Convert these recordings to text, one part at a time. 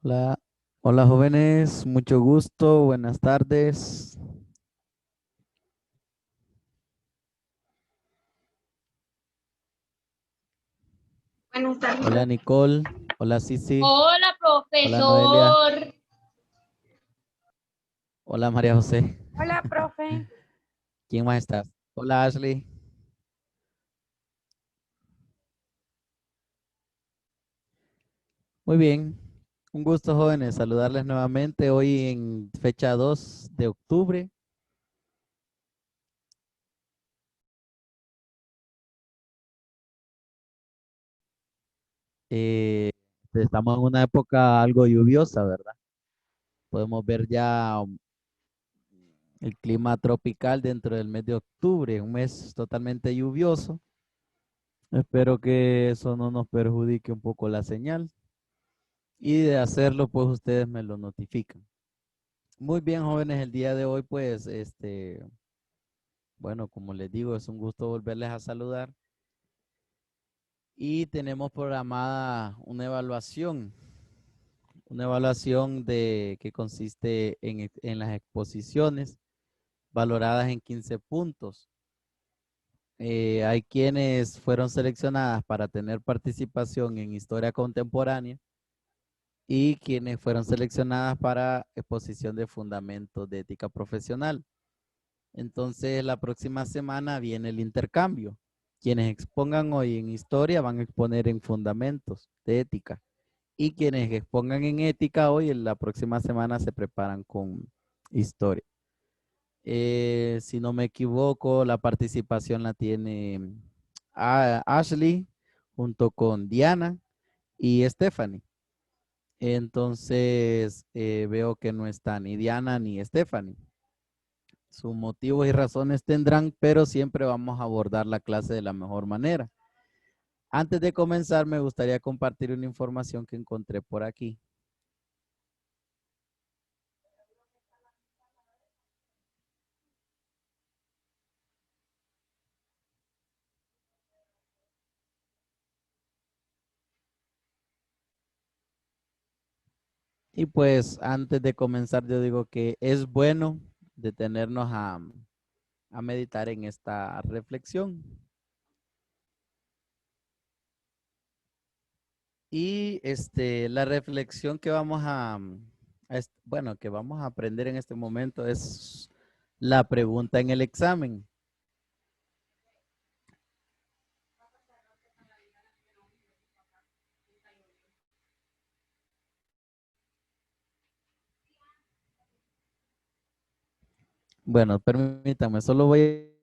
Hola, hola jóvenes, mucho gusto, buenas tardes. Buenas tardes. Hola Nicole, hola Sisi, Hola, hola Noelia, profesor. hola María José. Hola, profe. ¿Quién más está? Hola Ashley. Muy bien, un gusto jóvenes, saludarles nuevamente hoy en fecha 2 de octubre. Eh, Estamos en una época algo lluviosa, ¿verdad? Podemos ver ya el clima tropical dentro del mes de octubre, un mes totalmente lluvioso. Espero que eso no nos perjudique un poco la señal y de hacerlo, pues ustedes me lo notifican. Muy bien, jóvenes, el día de hoy, pues, bueno, como les digo, es un gusto volverles a saludar y tenemos programada una evaluación de que consiste en las exposiciones valoradas en 15 puntos. Hay quienes fueron seleccionadas para tener participación en historia contemporánea y quienes fueron seleccionadas para exposición de fundamentos de ética profesional. Entonces, la próxima semana viene el intercambio. Quienes expongan hoy en historia van a exponer en fundamentos de ética. Y quienes expongan en ética hoy, en la próxima semana se preparan con historia. Si no me equivoco, la participación la tiene Ashley junto con Diana y Stephanie. Entonces, veo que no está ni Diana ni Stephanie. Sus motivos y razones tendrán, pero siempre vamos a abordar la clase de la mejor manera. Antes de comenzar, me gustaría compartir una información que encontré por aquí. Y pues antes de comenzar, yo digo que es bueno detenernos a meditar en esta reflexión. Y la reflexión que vamos bueno, que vamos a aprender en este momento es la pregunta en el examen. Bueno, permítame, solo voy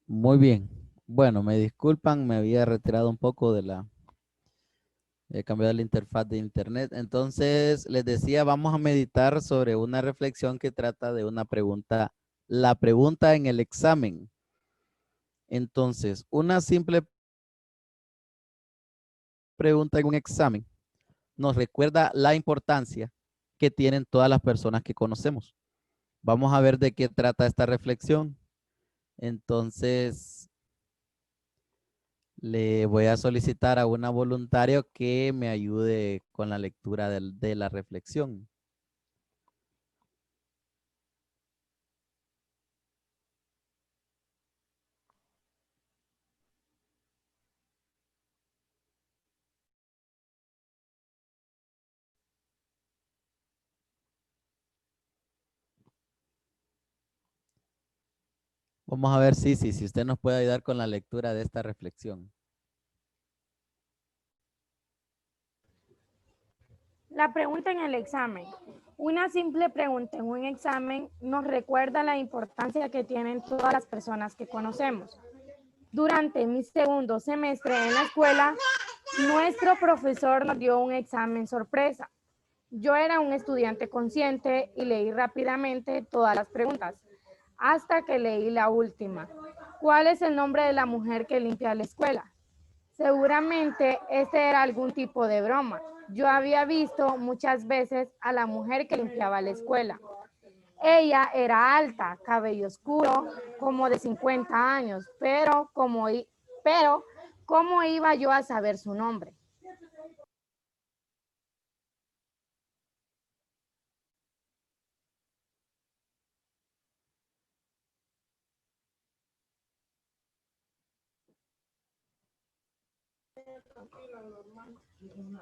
Muy bien. Bueno, me disculpan, me había retirado un poco he cambiado la interfaz de internet. Entonces, les decía, vamos a meditar sobre una reflexión que trata de una pregunta, la pregunta en el examen. Entonces, una simple pregunta en un examen nos recuerda la importancia que tienen todas las personas que conocemos. Vamos a ver de qué trata esta reflexión. Entonces, le voy a solicitar a una voluntario que me ayude con la lectura de la reflexión. Vamos a ver si usted nos puede ayudar con la lectura de esta reflexión. La pregunta en el examen. Una simple pregunta en un examen nos recuerda la importancia que tienen todas las personas que conocemos. Durante mi segundo semestre en la escuela, nuestro profesor nos dio un examen sorpresa. Yo era un estudiante consciente y leí rápidamente todas las preguntas, hasta que leí la última. ¿Cuál es el nombre de la mujer que limpia la escuela? Seguramente este era algún tipo de broma. Yo había visto muchas veces a la mujer que limpiaba la escuela. Ella era alta, cabello oscuro, como de 50 años, pero ¿cómo iba yo a saber su nombre?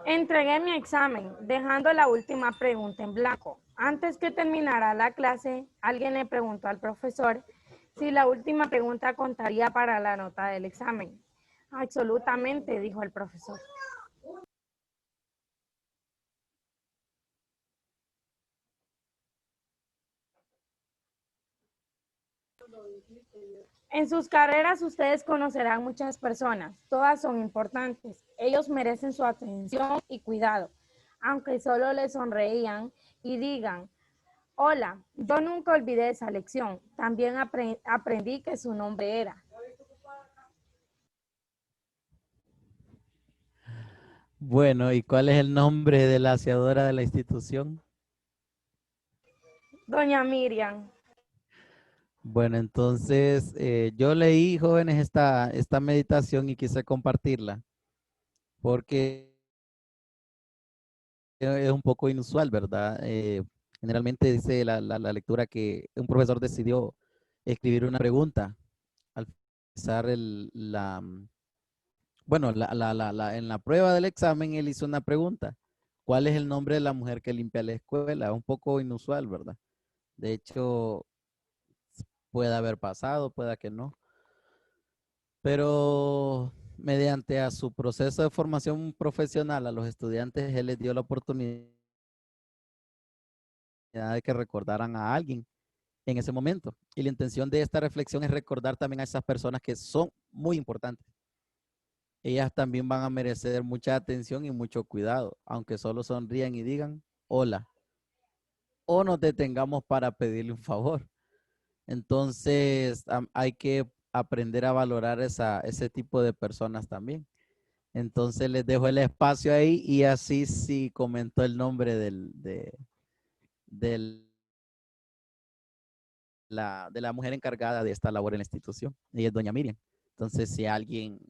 Entregué mi examen, dejando la última pregunta en blanco. Antes que terminara la clase, alguien le preguntó al profesor si la última pregunta contaría para la nota del examen. Absolutamente, dijo el profesor. En sus carreras ustedes conocerán muchas personas, todas son importantes, ellos merecen su atención y cuidado, aunque solo les sonreían y digan, hola, yo nunca olvidé esa lección, también aprendí que su nombre era. Bueno, ¿y cuál es el nombre de la aseadora de la institución? Doña Miriam. Bueno, entonces yo leí, jóvenes, esta meditación y quise compartirla porque es un poco inusual, ¿verdad? Generalmente dice la lectura que un profesor decidió escribir una pregunta al finalizar bueno, en la prueba del examen él hizo una pregunta. ¿Cuál es el nombre de la mujer que limpia la escuela? Un poco inusual, ¿verdad? De hecho, puede haber pasado, pueda que no. Pero mediante a su proceso de formación profesional a los estudiantes, él les dio la oportunidad de que recordaran a alguien en ese momento. Y la intención de esta reflexión es recordar también a esas personas que son muy importantes. Ellas también van a merecer mucha atención y mucho cuidado, aunque solo sonrían y digan hola o nos detengamos para pedirle un favor. Entonces hay que aprender a valorar ese tipo de personas también. Entonces les dejo el espacio ahí y así sí comentó el nombre del de la mujer encargada de esta labor en la institución. Ella es doña Miriam. Entonces, si alguien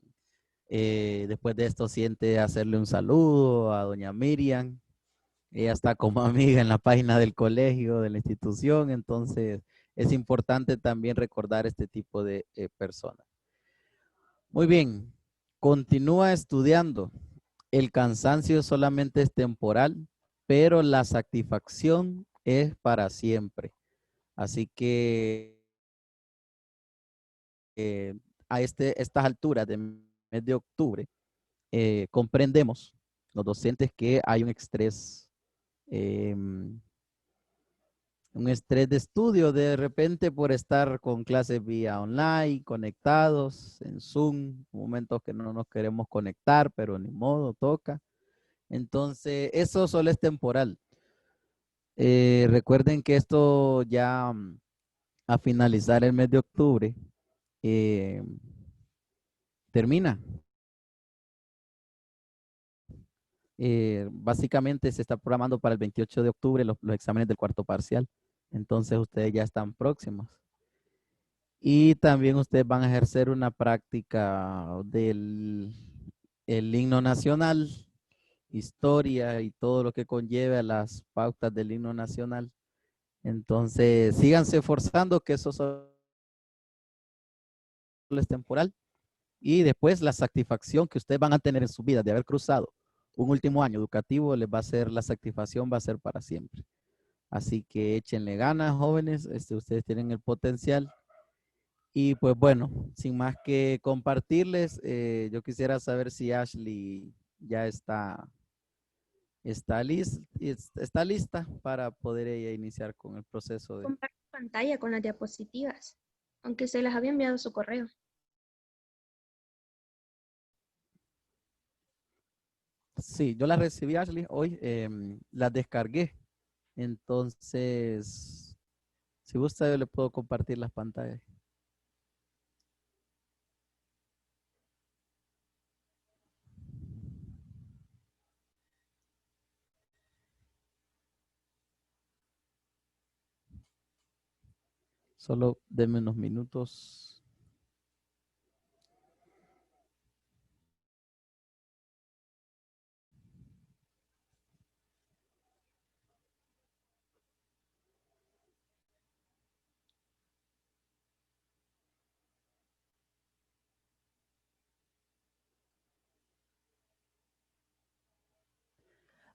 después de esto siente hacerle un saludo a doña Miriam, ella está como amiga en la página del colegio, de la institución, entonces es importante también recordar este tipo de personas. Muy bien, continúa estudiando. El cansancio solamente es temporal, pero la satisfacción es para siempre. Así que eh, a estas alturas de mes de octubre, comprendemos los docentes que hay un estrés un estrés de estudio de repente por estar con clases vía online, conectados en Zoom, momentos que no nos queremos conectar, pero ni modo, toca. Entonces, eso solo es temporal. Recuerden que esto ya a finalizar el mes de octubre termina. Básicamente se está programando para el 28 de octubre los exámenes del cuarto parcial. Entonces ustedes ya están próximos. Y también ustedes van a ejercer una práctica del el himno nacional, historia y todo lo que conlleve a las pautas del himno nacional. Entonces, síganse esforzando, que eso solo es temporal. Y después la satisfacción que ustedes van a tener en su vida de haber cruzado un último año educativo, les va a ser, la satisfacción va a ser para siempre. Así que échenle ganas, jóvenes, ustedes tienen el potencial. Y pues bueno, sin más que compartirles, yo quisiera saber si Ashley ya está lista para poder ella iniciar con el proceso de... Comparto pantalla con las diapositivas, aunque se las había enviado su correo. Sí, yo las recibí, Ashley, hoy, las descargué. Entonces, si gusta, yo le puedo compartir las pantallas. Solo denme unos minutos.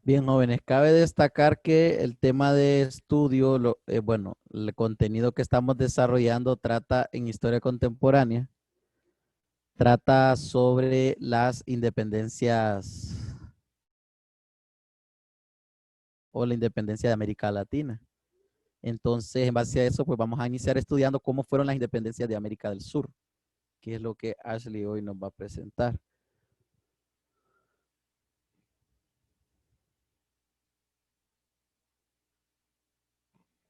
Bien, jóvenes, cabe destacar que el tema de estudio, bueno, el contenido que estamos desarrollando trata en historia contemporánea, trata sobre las independencias o la independencia de América Latina. Entonces, en base a eso, pues vamos a iniciar estudiando cómo fueron las independencias de América del Sur, que es lo que Ashley hoy nos va a presentar.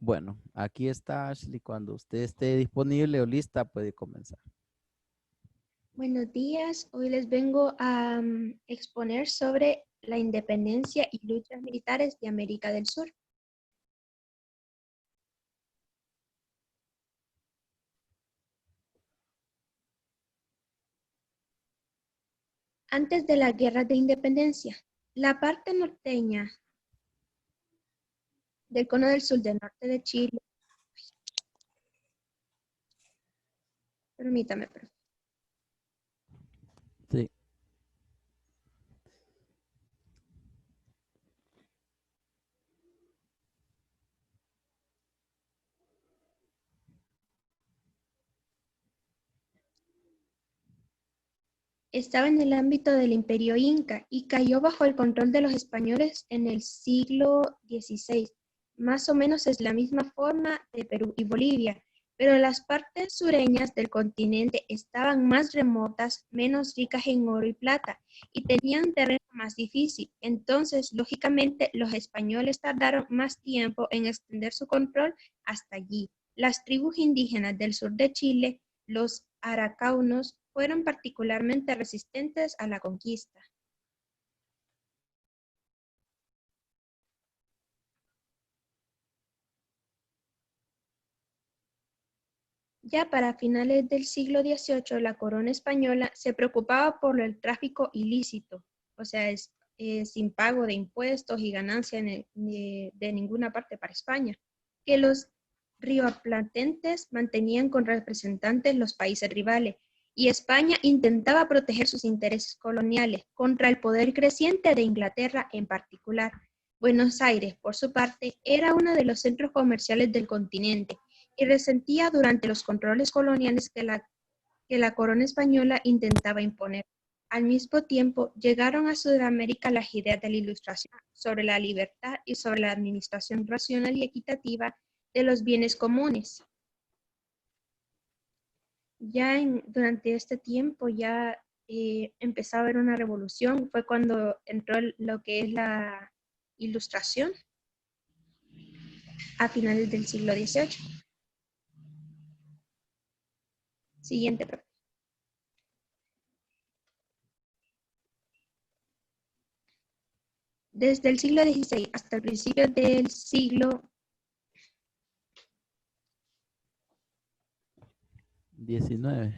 Bueno, aquí está Ashley. Cuando usted esté disponible o lista, puede comenzar. Buenos días, hoy les vengo a exponer sobre la independencia y luchas militares de América del Sur. Antes de las guerras de independencia, la parte norteña del Cono del Sur del norte de Chile, permítame, Sí. estaba en el ámbito del Imperio Inca y cayó bajo el control de los españoles en el siglo XVI. Más o menos es la misma forma de Perú y Bolivia, pero las partes sureñas del continente estaban más remotas, menos ricas en oro y plata, y tenían terreno más difícil. Entonces, lógicamente, los españoles tardaron más tiempo en extender su control hasta allí. Las tribus indígenas del sur de Chile, los araucanos, fueron particularmente resistentes a la conquista. Ya para finales del siglo XVIII, la corona española se preocupaba por el tráfico ilícito, o sea, sin pago de impuestos y ganancia de ninguna parte para España, que los rioplatenses mantenían con representantes los países rivales, y España intentaba proteger sus intereses coloniales contra el poder creciente de Inglaterra en particular. Buenos Aires, por su parte, era uno de los centros comerciales del continente, y resentía durante los controles coloniales que la corona española intentaba imponer. Al mismo tiempo, llegaron a Sudamérica las ideas de la Ilustración sobre la libertad y sobre la administración racional y equitativa de los bienes comunes. Ya durante este tiempo ya empezó a haber una revolución. Fue cuando entró lo que es la Ilustración a finales del siglo XVIII. Siguiente, profe. Desde el siglo XVI hasta el principio del siglo 19.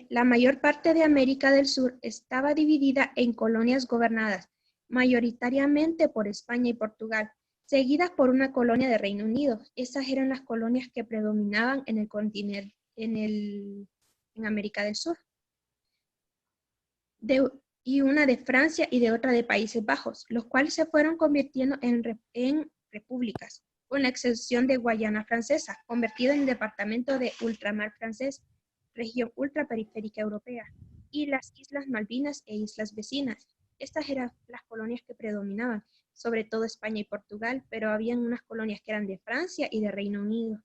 la mayor parte de América del Sur estaba dividida en colonias gobernadas mayoritariamente por España y Portugal, seguidas por una colonia de Reino Unido. Esas eran las colonias que predominaban en el continente, en América del Sur. Y una de Francia y de otra de Países Bajos, los cuales se fueron convirtiendo en repúblicas, con la excepción de Guayana Francesa, convertida en departamento de ultramar francés, región ultraperiférica europea, y las Islas Malvinas e islas vecinas. Estas eran las colonias que predominaban, sobre todo España y Portugal, pero habían unas colonias que eran de Francia y de Reino Unido.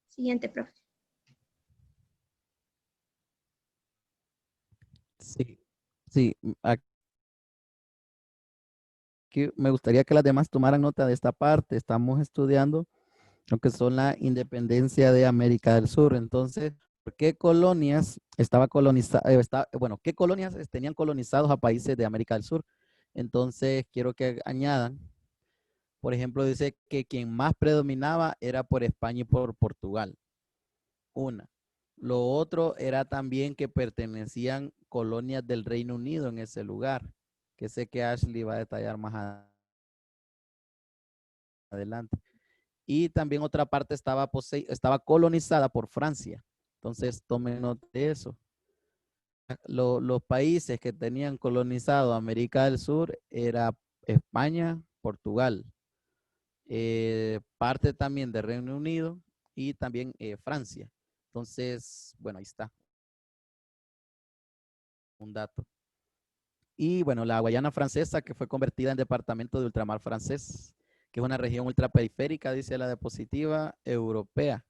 Siguiente, profe. Sí, sí. Aquí me gustaría que las demás tomaran nota de esta parte. Estamos estudiando lo que son la independencia de América del Sur. Entonces, ¿por qué colonias qué colonias tenían colonizados a países de América del Sur? Entonces, quiero que añadan, por ejemplo, dice que quien más predominaba era por España y por Portugal. Una. Lo otro era también que pertenecían colonias del Reino Unido en ese lugar, que sé que Ashley va a detallar más adelante. Y también otra parte estaba colonizada por Francia. Entonces, tomen nota de eso. Los países que tenían colonizado América del Sur era España, Portugal, parte también de Reino Unido y también Francia. Entonces, bueno, ahí está un dato. Y bueno, la Guayana Francesa, que fue convertida en departamento de ultramar francés, que es una región ultraperiférica, dice la diapositiva europea,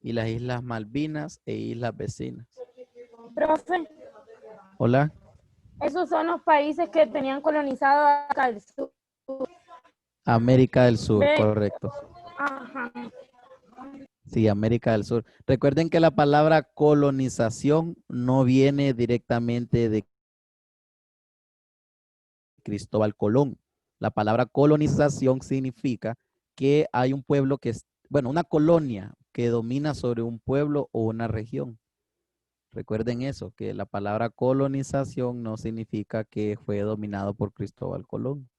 y las Islas Malvinas e islas vecinas. Profe, Hola. esos son los países que tenían colonizado acá al sur. América del Sur, Ve. correcto. Ajá. Sí, América del Sur. Recuerden que la palabra colonización no viene directamente de Cristóbal Colón. La palabra colonización significa que hay un pueblo que es, bueno, una colonia que domina sobre un pueblo o una región. Recuerden eso, que la palabra colonización no significa que fue dominado por Cristóbal Colón.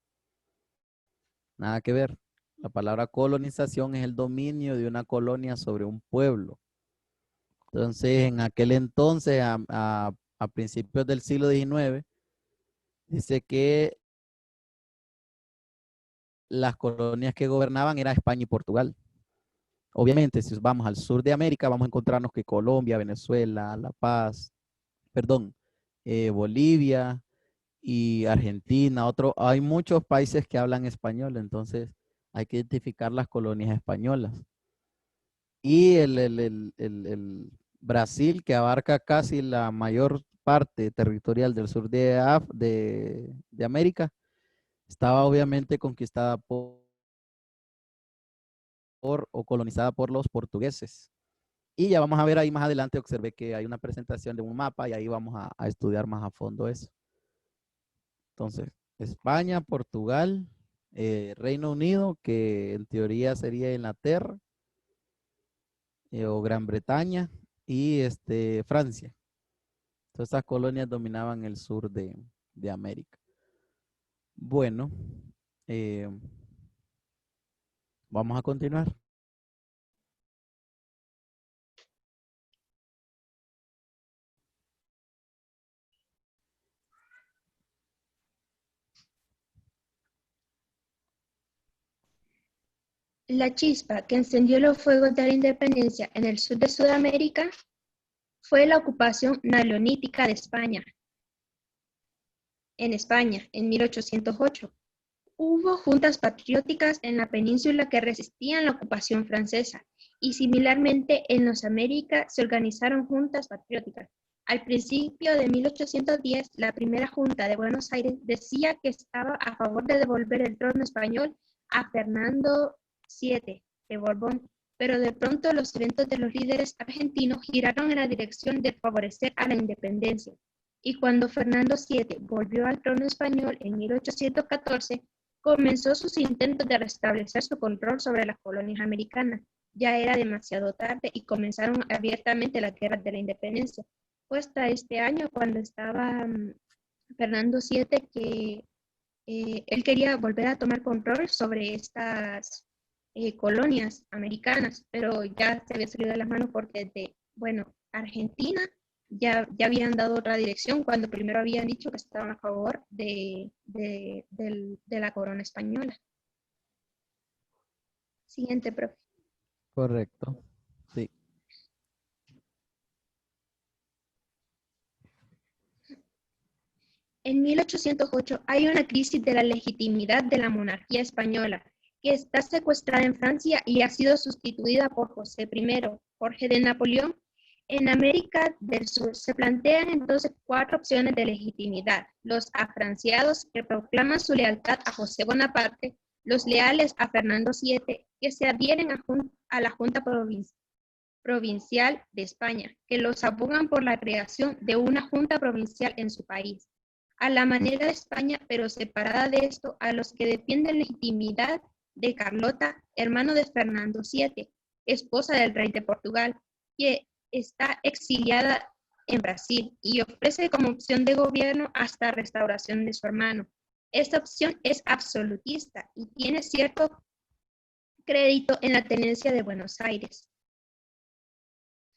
Nada que ver. La palabra colonización es el dominio de una colonia sobre un pueblo. Entonces, en aquel entonces, a principios del siglo XIX, dice que las colonias que gobernaban era España y Portugal. Obviamente, si vamos al sur de América, vamos a encontrarnos que Colombia, Venezuela, La Paz, Bolivia y Argentina, hay muchos países que hablan español, entonces hay que identificar las colonias españolas. Y el Brasil, que abarca casi la mayor parte territorial del sur de América, estaba obviamente conquistada o colonizada por los portugueses. Y ya vamos a ver ahí más adelante, observé que hay una presentación de un mapa y ahí vamos a estudiar más a fondo eso. Entonces, España, Portugal, Reino Unido, que en teoría sería Inglaterra, o Gran Bretaña, y Francia. Todas estas colonias dominaban el sur de América. Bueno, vamos a continuar. La chispa que encendió los fuegos de la independencia en el sur de Sudamérica fue la ocupación napoleónica de España, en 1808, Hubo juntas patrióticas en la península que resistían la ocupación francesa y similarmente en las Américas se organizaron juntas patrióticas. Al principio de 1810, la primera junta de Buenos Aires decía que estaba a favor de devolver el trono español a Fernando VII de Borbón, pero de pronto los eventos de los líderes argentinos giraron en la dirección de favorecer a la independencia. Y cuando Fernando VII volvió al trono español en 1814, comenzó sus intentos de restablecer su control sobre las colonias americanas. Ya era demasiado tarde y comenzaron abiertamente las guerras de la independencia. Fue hasta este año cuando estaba Fernando VII que él quería volver a tomar control sobre estas colonias americanas, pero ya se había salido de las manos porque Argentina ya habían dado otra dirección cuando primero habían dicho que estaban a favor de la corona española. Siguiente, profe. Correcto. Sí. En 1808 hay una crisis de la legitimidad de la monarquía española, que está secuestrada en Francia y ha sido sustituida por José I, Jorge de Napoleón. En América del Sur se plantean entonces 4 opciones de legitimidad: los afranciados, que proclaman su lealtad a José Bonaparte; los leales a Fernando VII, que se adhieren a la Junta Provincial de España, que los abogan por la creación de una Junta Provincial en su país, a la manera de España, pero separada de esto, a los que defienden legitimidad de Carlota, hermano de Fernando VII, esposa del rey de Portugal, que está exiliada en Brasil y ofrece como opción de gobierno hasta restauración de su hermano. Esta opción es absolutista y tiene cierto crédito en la tenencia de Buenos Aires.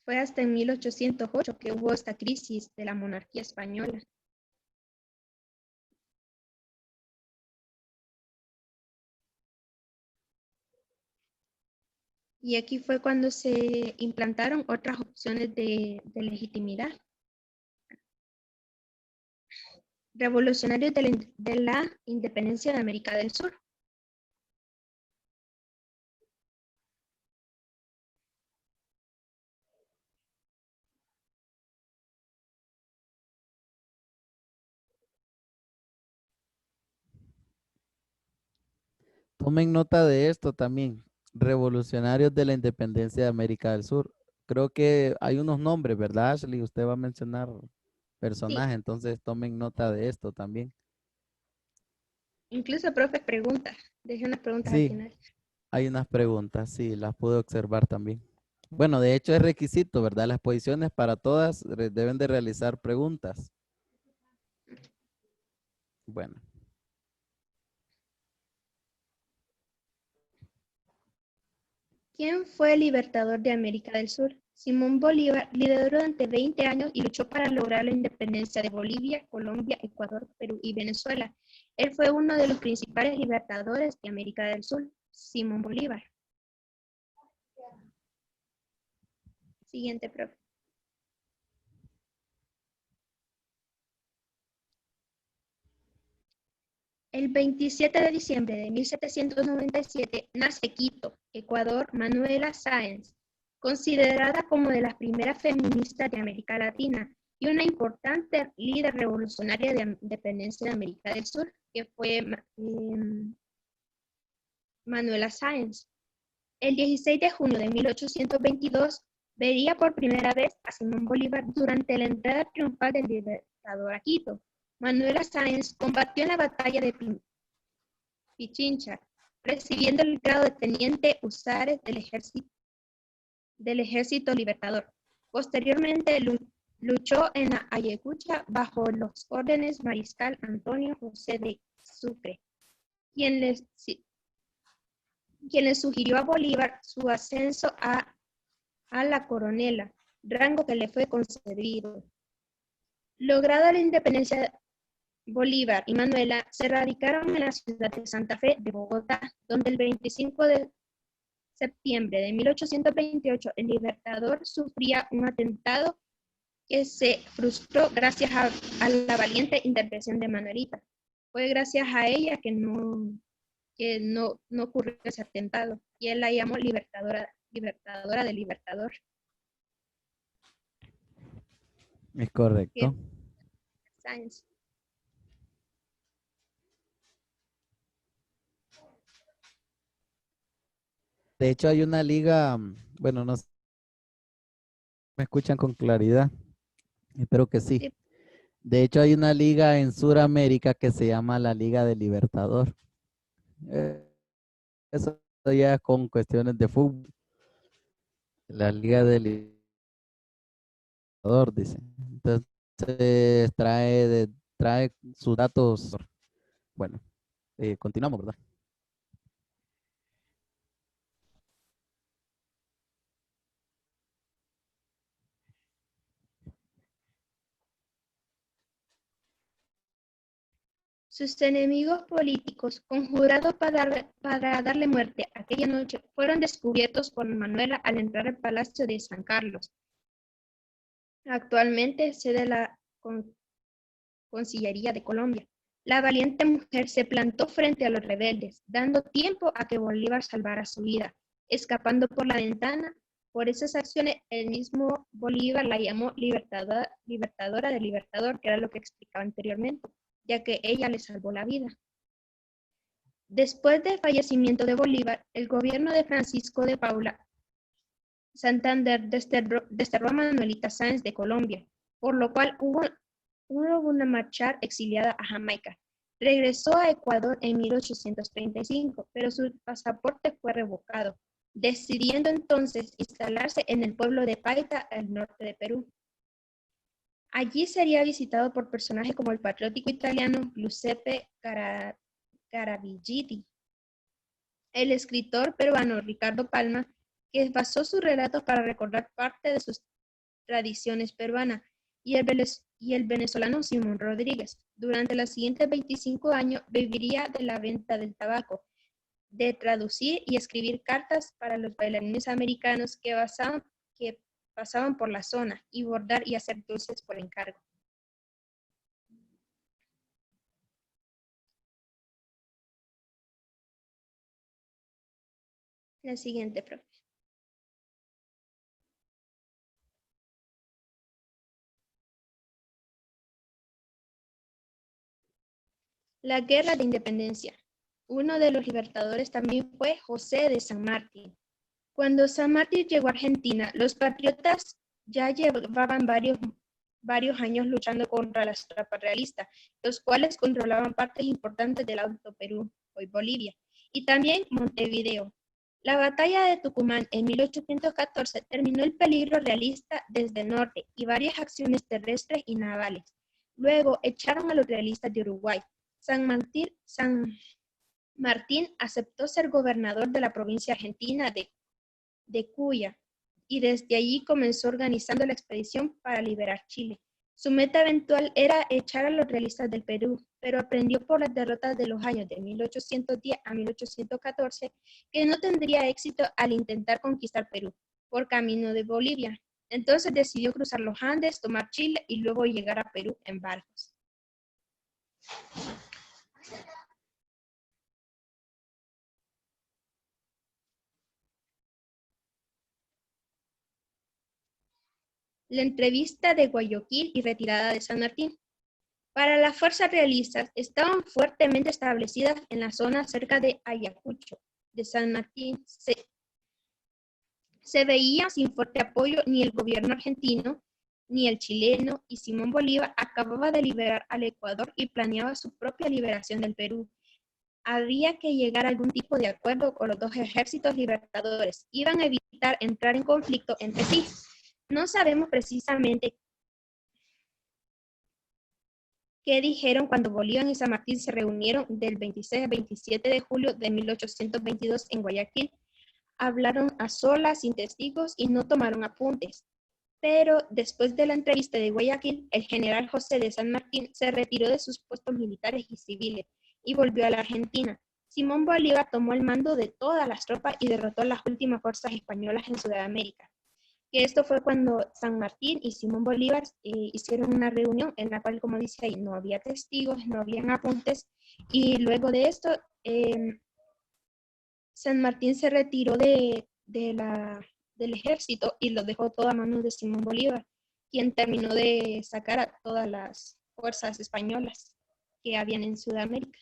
Fue hasta en 1808 que hubo esta crisis de la monarquía española. Y aquí fue cuando se implantaron otras opciones de legitimidad. Revolucionarios de la independencia de América del Sur. Tomen nota de esto también. Revolucionarios de la Independencia de América del Sur. Creo que hay unos nombres, ¿verdad, Ashley? Usted va a mencionar personajes, Sí, entonces tomen nota de esto también. incluso profe pregunta. Dejé unas preguntas al Sí, final. hay unas preguntas, sí, las pude observar también. Bueno, de hecho es requisito, ¿verdad? Las posiciones para todas deben de realizar preguntas. Bueno. ¿Quién fue el libertador de América del Sur? Simón Bolívar lideró durante 20 años y luchó para lograr la independencia de Bolivia, Colombia, Ecuador, Perú y Venezuela. Él fue uno de los principales libertadores de América del Sur, Simón Bolívar. Siguiente, profe. El 27 de diciembre de 1797 nace Quito, Ecuador, Manuela Sáenz, considerada como de las primeras feministas de América Latina y una importante líder revolucionaria de independencia de América del Sur, que fue Manuela Sáenz. El 16 de junio de 1822 vería por primera vez a Simón Bolívar durante la entrada triunfal del libertador a Quito. Manuela Sáenz combatió en la batalla de Pichincha, recibiendo el grado de teniente húsares del ejército libertador. Posteriormente luchó en la Ayacucho bajo los órdenes mariscal Antonio José de Sucre, quien le sugirió a Bolívar su ascenso a la coronela, rango que le fue concedido. Lograda la independencia, Bolívar y Manuela se radicaron en la ciudad de Santa Fe de Bogotá, donde el 25 de septiembre de 1828 el libertador sufría un atentado que se frustró gracias a la valiente intervención de Manuelita. Fue gracias a ella que no que no ocurrió ese atentado. Y él la llamó libertadora del libertador. Es correcto. Sáenz. De hecho, hay una liga, bueno, no sé si me escuchan con claridad. Espero que sí. Sí. De hecho, hay una liga en Sudamérica que se llama la Liga del Libertador. Eso ya con cuestiones de fútbol. La Liga del Libertador, dice. Entonces, trae sus datos. Bueno, continuamos, ¿verdad? Sus enemigos políticos, conjurados para darle muerte aquella noche, fueron descubiertos por Manuela al entrar al Palacio de San Carlos, actualmente sede de la Cancillería de Colombia. La valiente mujer se plantó frente a los rebeldes, dando tiempo a que Bolívar salvara su vida, escapando por la ventana. Por esas acciones, el mismo Bolívar la llamó libertadora del libertador, que era lo que explicaba anteriormente, ya que ella le salvó la vida. Después del fallecimiento de Bolívar, el gobierno de Francisco de Paula Santander desterró a Manuelita Sáenz de Colombia, por lo cual hubo una marchar exiliada a Jamaica. Regresó a Ecuador en 1835, pero su pasaporte fue revocado, decidiendo entonces instalarse en el pueblo de Paita, al norte de Perú. Allí sería visitado por personajes como el patriótico italiano Giuseppe Garavaglia, el escritor peruano Ricardo Palma, que basó su relato para recordar parte de sus tradiciones peruanas, y el venezolano Simón Rodríguez. Durante los siguientes 25 años viviría de la venta del tabaco, de traducir y escribir cartas para los bailarines americanos que pasaban por la zona, y bordar y hacer dulces por encargo. La siguiente, profe. La Guerra de Independencia. Uno de los libertadores también fue José de San Martín. Cuando San Martín llegó a Argentina, los patriotas ya llevaban varios años luchando contra las tropas realistas, los cuales controlaban partes importantes del Alto Perú, hoy Bolivia, y también Montevideo. La batalla de Tucumán en 1814 terminó el peligro realista desde el norte y varias acciones terrestres y navales. Luego echaron a los realistas de Uruguay. San Martín aceptó ser gobernador de la provincia argentina de Cuya, y desde allí comenzó organizando la expedición para liberar Chile. Su meta eventual era echar a los realistas del Perú, pero aprendió por las derrotas de los años de 1810 a 1814 que no tendría éxito al intentar conquistar Perú por camino de Bolivia. Entonces decidió cruzar los Andes, tomar Chile y luego llegar a Perú en barcos. La entrevista de Guayaquil y retirada de San Martín. Para las fuerzas realistas, estaban fuertemente establecidas en la zona cerca de Ayacucho, de San Martín. Se veía sin fuerte apoyo ni el gobierno argentino, ni el chileno, y Simón Bolívar acababa de liberar al Ecuador y planeaba su propia liberación del Perú. Había que llegar a algún tipo de acuerdo con los dos ejércitos libertadores. Iban a evitar entrar en conflicto entre sí. No sabemos precisamente qué dijeron cuando Bolívar y San Martín se reunieron del 26 al 27 de julio de 1822 en Guayaquil. Hablaron a solas, sin testigos, y no tomaron apuntes. Pero después de la entrevista de Guayaquil, el general José de San Martín se retiró de sus puestos militares y civiles y volvió a la Argentina. Simón Bolívar tomó el mando de todas las tropas y derrotó a las últimas fuerzas españolas en Sudamérica. Que esto fue cuando San Martín y Simón Bolívar hicieron una reunión en la cual, como dice ahí, no había testigos, no habían apuntes, y luego de esto San Martín se retiró del ejército y lo dejó todo a manos de Simón Bolívar, quien terminó de sacar a todas las fuerzas españolas que habían en Sudamérica.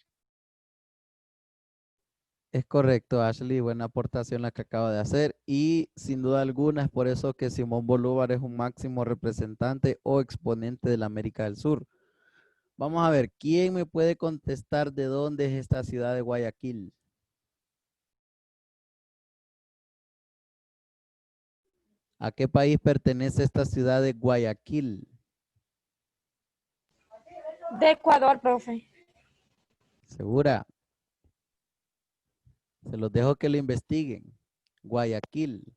Es correcto, Ashley, buena aportación la que acaba de hacer y sin duda alguna es por eso que Simón Bolívar es un máximo representante o exponente de la América del Sur. Vamos a ver, ¿quién me puede contestar de dónde es esta ciudad de Guayaquil? ¿A qué país pertenece esta ciudad de Guayaquil? De Ecuador, profe. ¿Segura? Se los dejo que lo investiguen. Guayaquil.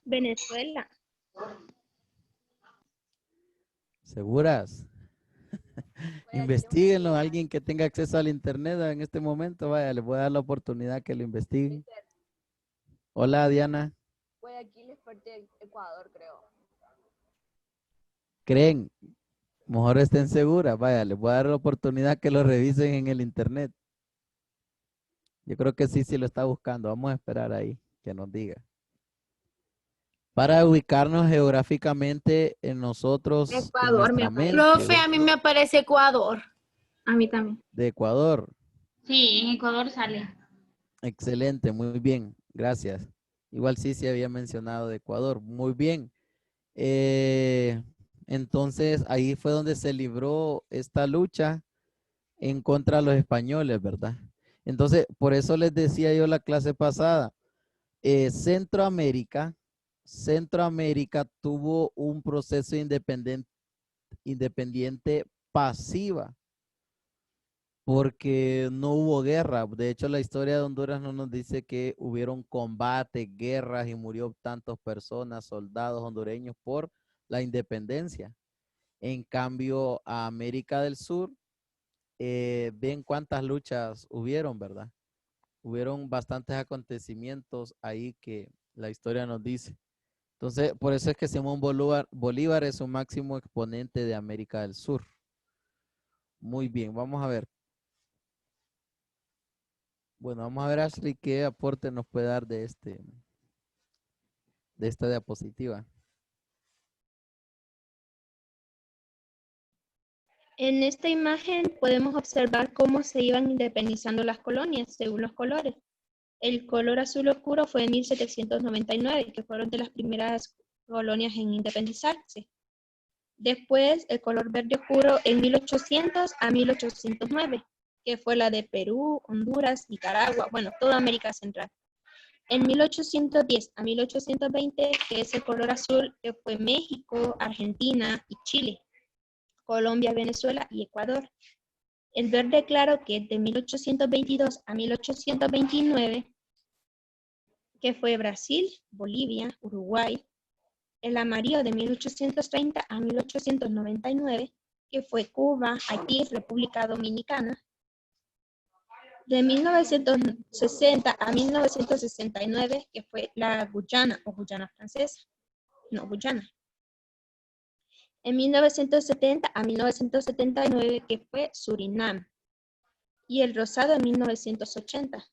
Venezuela. ¿Seguras? Investíguenlo. Alguien que tenga acceso al internet en este momento, vaya, les voy a dar la oportunidad que lo investiguen. Hola, Diana. Guayaquil es parte de Ecuador, creo. ¿Creen? Mejor estén seguras. Vaya, les voy a dar la oportunidad que lo revisen en el internet. Yo creo que sí lo está buscando. Vamos a esperar ahí que nos diga. Para ubicarnos geográficamente en nosotros, Ecuador, en me nuestra aparece. mente. Profe, a mí me aparece Ecuador. A mí también. De Ecuador. Sí, en Ecuador sale. Excelente, muy bien. Gracias. Igual sí había mencionado de Ecuador. Muy bien. Entonces, ahí fue donde se libró esta lucha en contra de los españoles, ¿verdad? Entonces, por eso les decía yo la clase pasada, Centroamérica tuvo un proceso independiente pasiva, porque no hubo guerra. De hecho, la historia de Honduras no nos dice que hubieron combates, guerras y murió tantas personas, soldados hondureños por la independencia. En cambio, a América del Sur, ven cuántas luchas hubieron, ¿verdad? Hubieron bastantes acontecimientos ahí que la historia nos dice. Entonces, por eso es que Simón Bolívar es un máximo exponente de América del Sur. Muy bien, vamos a ver. Bueno, vamos a ver, Ashley, qué aporte nos puede dar de esta diapositiva. En esta imagen podemos observar cómo se iban independizando las colonias según los colores. El color azul oscuro fue en 1799, que fueron de las primeras colonias en independizarse. Después, el color verde oscuro en 1800 a 1809, que fue la de Perú, Honduras, Nicaragua, bueno, toda América Central. En 1810 a 1820, que es el color azul, que fue México, Argentina y Chile, Colombia, Venezuela y Ecuador. El verde claro, que es de 1822 a 1829, que fue Brasil, Bolivia, Uruguay. El amarillo de 1830 a 1899, que fue Cuba, Haití, República Dominicana. De 1960 a 1969, que fue la Guyana o Guyana francesa. No, Guyana. En 1970 a 1979, que fue Surinam. Y el rosado en 1980.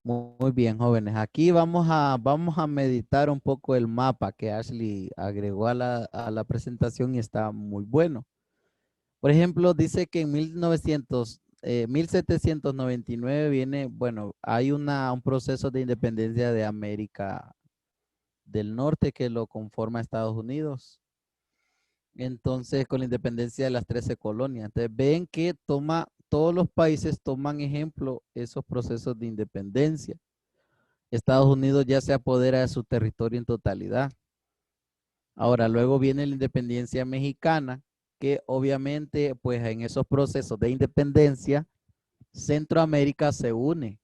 Muy bien, jóvenes. Aquí vamos a meditar un poco el mapa que Ashley agregó a la presentación y está muy bueno. Por ejemplo, dice que en 1799 viene, bueno, hay un proceso de independencia de América del Norte que lo conforma Estados Unidos. Entonces, con la independencia de las 13 colonias. Entonces, ven que todos los países toman ejemplo esos procesos de independencia. Estados Unidos ya se apodera de su territorio en totalidad. Ahora, luego viene la independencia mexicana, que obviamente, pues en esos procesos de independencia, Centroamérica se une.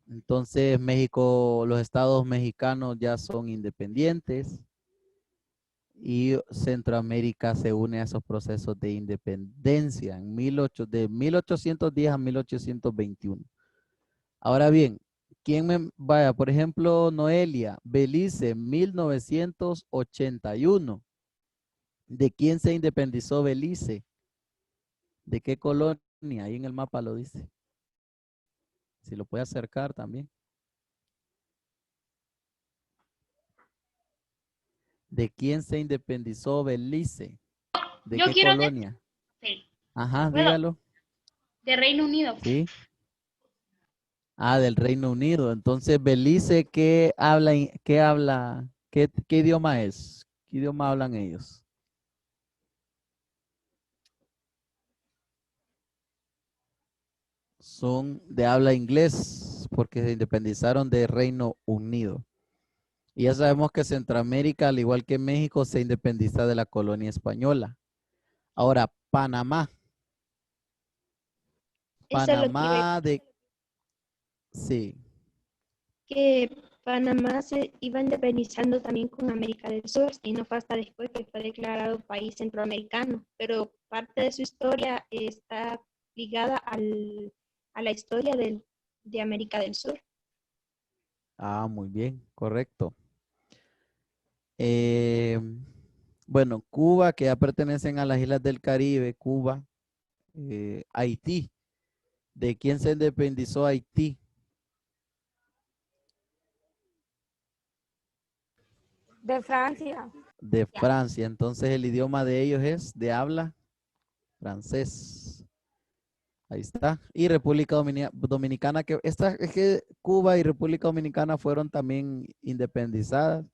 Entonces, México, los estados mexicanos ya son independientes y Centroamérica se une a esos procesos de independencia de 1810 a 1821. Ahora bien, Vaya, por ejemplo, Noelia, Belice, 1981. ¿De quién se independizó Belice? ¿De qué colonia? Ahí en el mapa lo dice. Si lo puede acercar también. ¿De quién se independizó Belice? ¿De Yo qué quiero colonia? decir, Ajá, ¿puedo? dígalo. De Reino Unido. Sí. Ah, del Reino Unido. Entonces, Belice, ¿qué habla? ¿Qué idioma es? ¿Qué idioma hablan ellos? Son de habla inglés porque se independizaron de Reino Unido. Y ya sabemos que Centroamérica, al igual que México, se independiza de la colonia española. Ahora, Panamá. Eso es lo que iba a Panamá de... Sí. que Panamá se iba independizando también con América del Sur y no fue hasta después que fue declarado país centroamericano, pero parte de su historia está ligada a la historia de América del Sur. Ah, muy bien, correcto. Eh, bueno, Cuba, que ya pertenecen a las islas del Caribe, Cuba, Haití. ¿De quién se independizó Haití? De Francia. De Francia. Entonces el idioma de ellos es de habla francés. Ahí está. Y República Dominicana, que es que Cuba y República Dominicana fueron también independizadas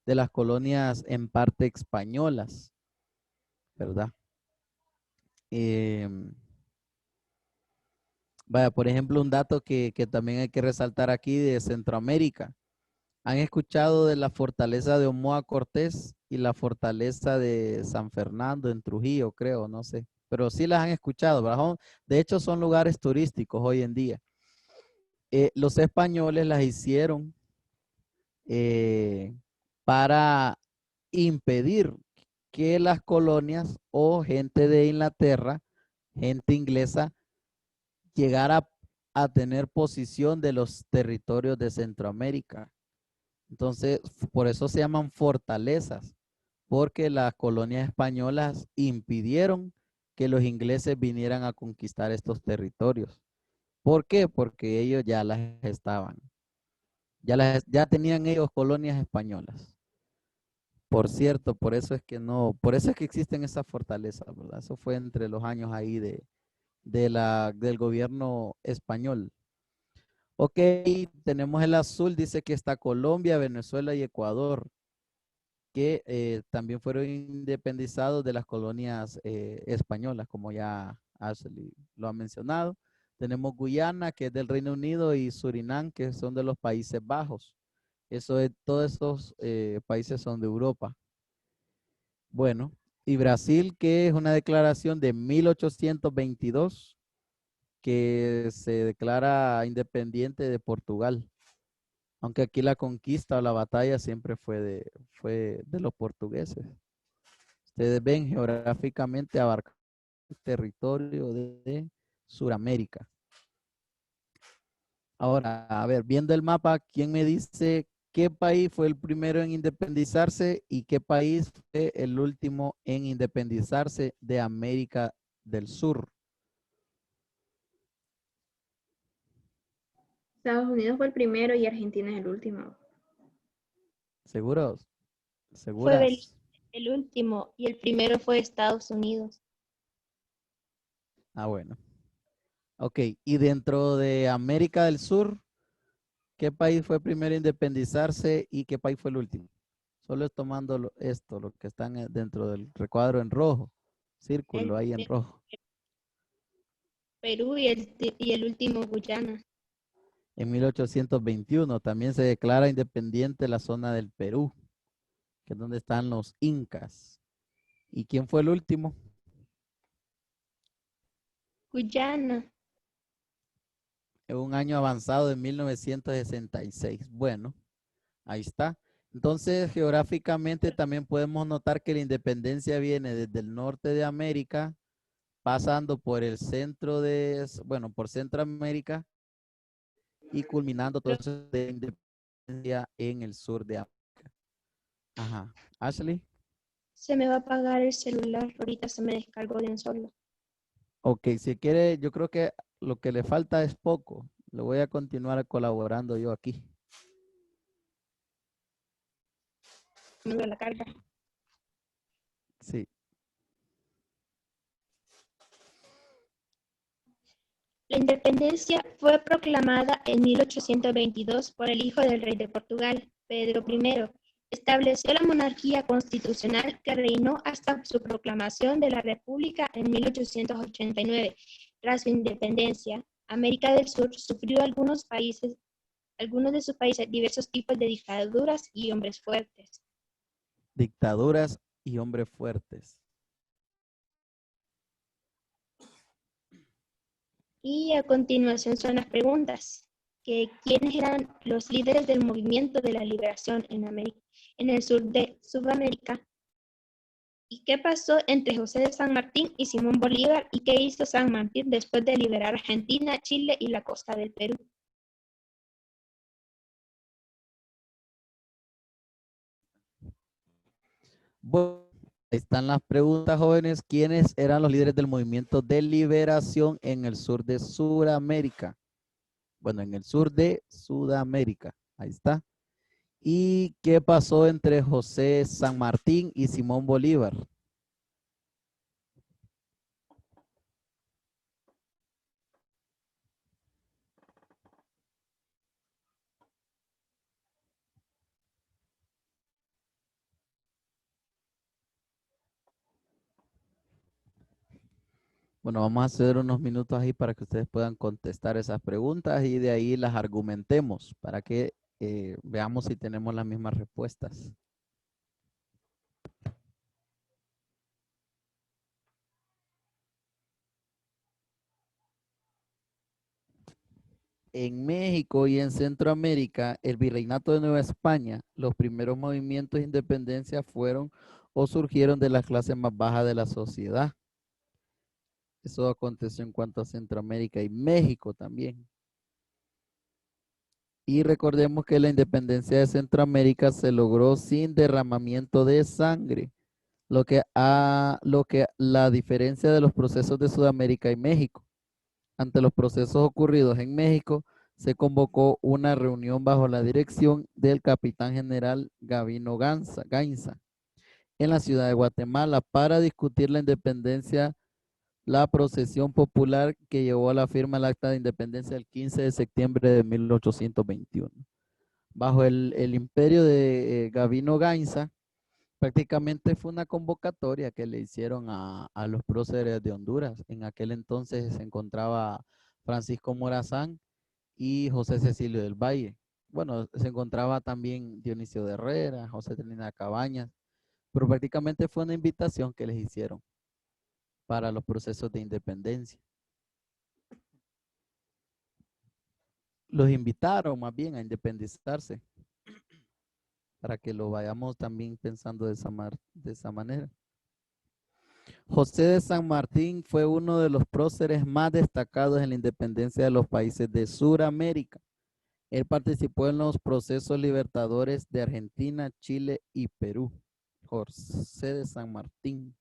de las colonias en parte españolas, ¿verdad? Vaya, por ejemplo, un dato que también hay que resaltar aquí de Centroamérica. ¿Han escuchado de la fortaleza de Omoa Cortés y la fortaleza de San Fernando en Trujillo, creo, no sé? Pero sí las han escuchado, ¿verdad? De hecho, son lugares turísticos hoy en día. Los españoles las hicieron para impedir que las colonias o gente de Inglaterra, gente inglesa, llegara a tener posición de los territorios de Centroamérica. Entonces, por eso se llaman fortalezas, porque las colonias españolas impidieron que los ingleses vinieran a conquistar estos territorios. ¿Por qué? Porque ellos ya las estaban. Ya tenían ellos colonias españolas. Por cierto, por eso es que no, por eso es que existen esas fortalezas, ¿verdad? Eso fue entre los años ahí del gobierno español. Ok, tenemos el azul, dice que está Colombia, Venezuela y Ecuador, que también fueron independizados de las colonias españolas, como ya Ashley lo ha mencionado. Tenemos Guyana, que es del Reino Unido, y Surinam, que son de los Países Bajos. Todos esos países son de Europa. Bueno, y Brasil, que es una declaración de 1822, que se declara independiente de Portugal. Aunque aquí la conquista o la batalla siempre fue de los portugueses. Ustedes ven geográficamente abarca el territorio de Sudamérica. Ahora, a ver, viendo el mapa, ¿quién me dice qué país fue el primero en independizarse y qué país fue el último en independizarse de América del Sur? Estados Unidos fue el primero y Argentina es el último. ¿Seguros? Fue Belice ¿Seguras? el último y el primero fue Estados Unidos. Ah, bueno. Ok, y dentro de América del Sur, ¿qué país fue primero en independizarse y qué país fue el último? Solo es tomando lo que están dentro del recuadro en rojo, círculo El ahí en rojo. Perú y el último Guyana. En 1821 también se declara independiente la zona del Perú, que es donde están los incas. ¿Y quién fue el último? Guyana. En un año avanzado de 1966. Bueno, ahí está. Entonces, geográficamente también podemos notar que la independencia viene desde el norte de América, pasando por el centro por Centroamérica y culminando todo eso de independencia en el sur de África. Ajá. Ashley. Se me va a apagar el celular, ahorita se me descargó de un solo. Ok, si quiere, yo creo que lo que le falta es poco. Le voy a continuar colaborando yo aquí. Me da la carga. Sí. La independencia fue proclamada en 1822 por el hijo del rey de Portugal, Pedro I. Estableció la monarquía constitucional que reinó hasta su proclamación de la República en 1889. Tras su independencia, América del Sur sufrió algunos de sus países diversos tipos de dictaduras y hombres fuertes. Dictaduras y hombres fuertes. Y a continuación son las preguntas. ¿Quiénes eran los líderes del movimiento de la liberación en el sur de Sudamérica? ¿Y qué pasó entre José de San Martín y Simón Bolívar? ¿Y qué hizo San Martín después de liberar Argentina, Chile y la costa del Perú? Bueno, están las preguntas, jóvenes. ¿Quiénes eran los líderes del movimiento de liberación en el sur de Sudamérica? Bueno, en el sur de Sudamérica. Ahí está. ¿Y qué pasó entre José San Martín y Simón Bolívar? Bueno, vamos a hacer unos minutos ahí para que ustedes puedan contestar esas preguntas y de ahí las argumentemos para que veamos si tenemos las mismas respuestas. En México y en Centroamérica, el virreinato de Nueva España, los primeros movimientos de independencia fueron o surgieron de las clases más bajas de la sociedad. Eso aconteció en cuanto a Centroamérica y México también. Y recordemos que la independencia de Centroamérica se logró sin derramamiento de sangre, lo que la diferencia de los procesos de Sudamérica y México. Ante los procesos ocurridos en México, se convocó una reunión bajo la dirección del capitán general Gavino Gainza en la ciudad de Guatemala para discutir la independencia, la procesión popular que llevó a la firma del Acta de Independencia el 15 de septiembre de 1821. Bajo el imperio de Gavino Gainza, prácticamente fue una convocatoria que le hicieron a los próceres de Honduras. En aquel entonces se encontraba Francisco Morazán y José Cecilio del Valle. Bueno, se encontraba también Dionisio de Herrera, José Trinidad Cabañas, pero prácticamente fue una invitación que les hicieron para los procesos de independencia. Los invitaron más bien a independizarse para que lo vayamos también pensando de esa manera. José de San Martín fue uno de los próceres más destacados en la independencia de los países de Sudamérica. Él participó en los procesos libertadores de Argentina, Chile y Perú. José de San Martín.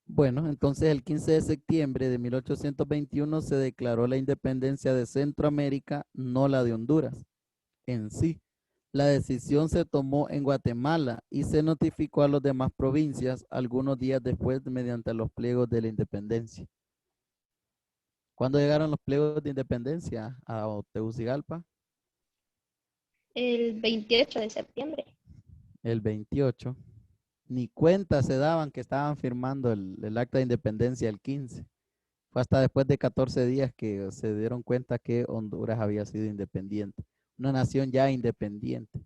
Bueno, entonces el 15 de septiembre de 1821 se declaró la independencia de Centroamérica, no la de Honduras en sí. La decisión se tomó en Guatemala y se notificó a las demás provincias algunos días después mediante los pliegos de la independencia. ¿Cuándo llegaron los pliegos de independencia a Tegucigalpa? El 28 de septiembre. El 28. Ni cuenta se daban que estaban firmando el acta de independencia el 15. Fue hasta después de 14 días que se dieron cuenta que Honduras había sido independiente. Una nación ya independiente.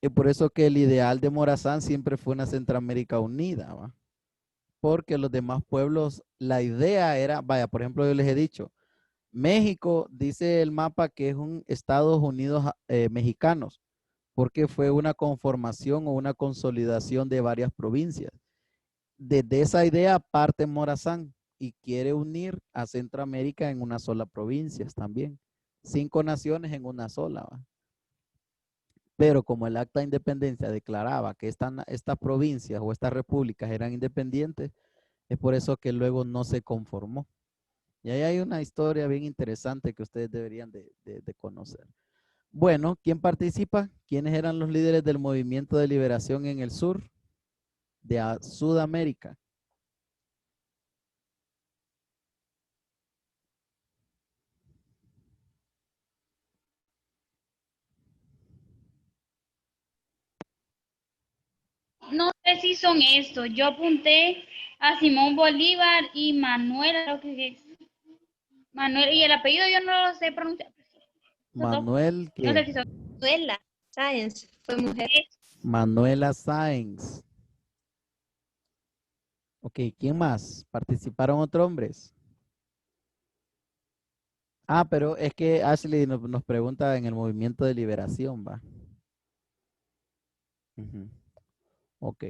Y por eso que el ideal de Morazán siempre fue una Centroamérica unida, ¿va? Porque los demás pueblos, la idea era, vaya, por ejemplo, yo les he dicho, México dice el mapa que es un Estados Unidos mexicanos, porque fue una conformación o una consolidación de varias provincias. Desde esa idea parte Morazán y quiere unir a Centroamérica en una sola provincia también. 5 naciones en una sola, ¿va? Pero como el Acta de Independencia declaraba que estas provincias o estas repúblicas eran independientes, es por eso que luego no se conformó. Y ahí hay una historia bien interesante que ustedes deberían de conocer. Bueno, ¿quién participa? ¿Quiénes eran los líderes del movimiento de liberación en el sur de Sudamérica? No sé si son estos. Yo apunté a Simón Bolívar y Manuel, creo que es. Manuel, y el apellido yo no lo sé pronunciar. Esos dos, Manuel, no sé ¿qué? si son Manuela Sáenz fue mujer. Manuela Sáenz. Ok, ¿quién más? ¿Participaron otros hombres? Ah, pero es que Ashley nos pregunta en el movimiento de liberación, ¿va? Ujú. Ok.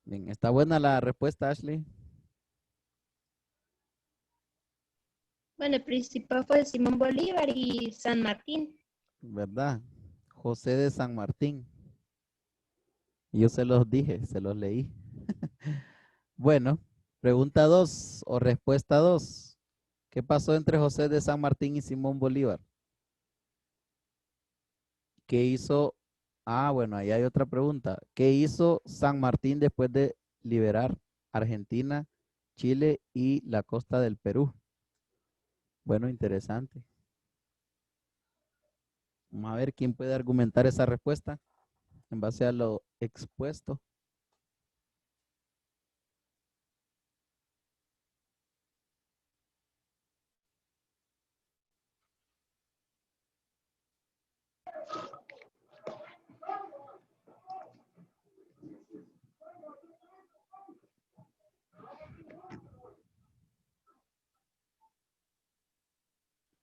Bien, está buena la respuesta, Ashley, Bueno, el principal fue Simón Bolívar y San Martín. ¿verdad? José de San Martín. Yo se los dije, se los leí. Bueno, pregunta 2 o respuesta 2. ¿Qué pasó entre José de San Martín y Simón Bolívar? ¿Qué hizo? Ah, bueno, ahí hay otra pregunta. ¿Qué hizo San Martín después de liberar Argentina, Chile y la costa del Perú? Bueno, interesante. Vamos a ver quién puede argumentar esa respuesta en base a lo expuesto.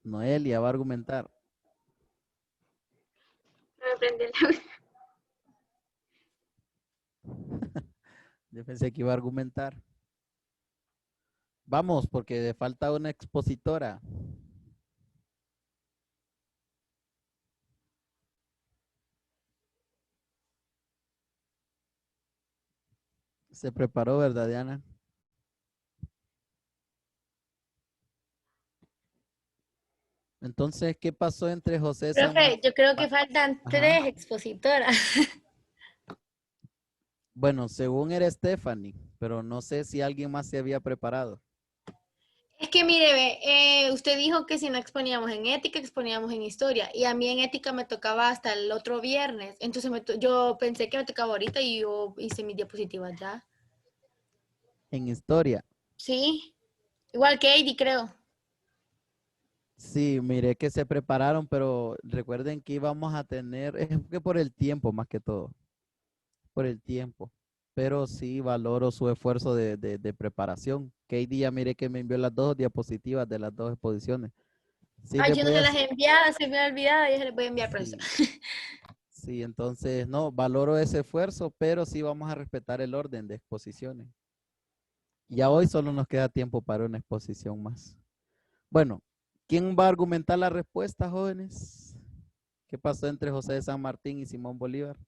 Noelia va a argumentar. Me prendí el audio. Yo pensé que iba a argumentar. Vamos, porque le falta una expositora. Se preparó, ¿verdad, Diana? Entonces, ¿qué pasó entre José San Profe, Martín? yo creo que faltan Ajá. 3 expositoras. Bueno, según era Stephanie, pero no sé si alguien más se había preparado. Es que mire, ve, usted dijo que si no exponíamos en ética, exponíamos en historia. Y a mí en ética me tocaba hasta el otro viernes. Entonces yo pensé que me tocaba ahorita y yo hice mis diapositivas ya. En historia, Sí, igual que Heidi, creo. sí, miré que se prepararon, pero recuerden que íbamos a tener, es que por el tiempo más que todo, por el tiempo. Pero sí valoro su esfuerzo de preparación. Katie ya miré que me envió las 2 diapositivas de las 2 exposiciones. Sí, Ay, les yo no voy a... se las he enviado, se me ha olvidado, ya se les voy a enviar, profesor. Sí, sí, entonces, no, valoro ese esfuerzo, pero sí vamos a respetar el orden de exposiciones. Ya hoy solo nos queda tiempo para una exposición más. Bueno, ¿quién va a argumentar la respuesta, jóvenes? ¿Qué pasó entre José de San Martín y Simón Bolívar?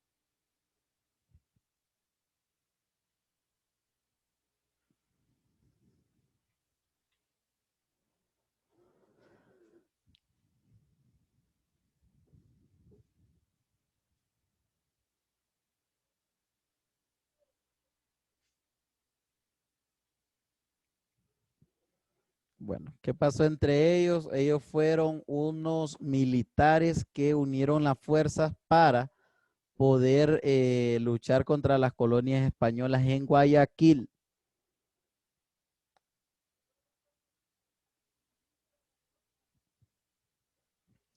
Bueno, ¿qué pasó entre ellos? Ellos fueron unos militares que unieron las fuerzas para poder luchar contra las colonias españolas en Guayaquil.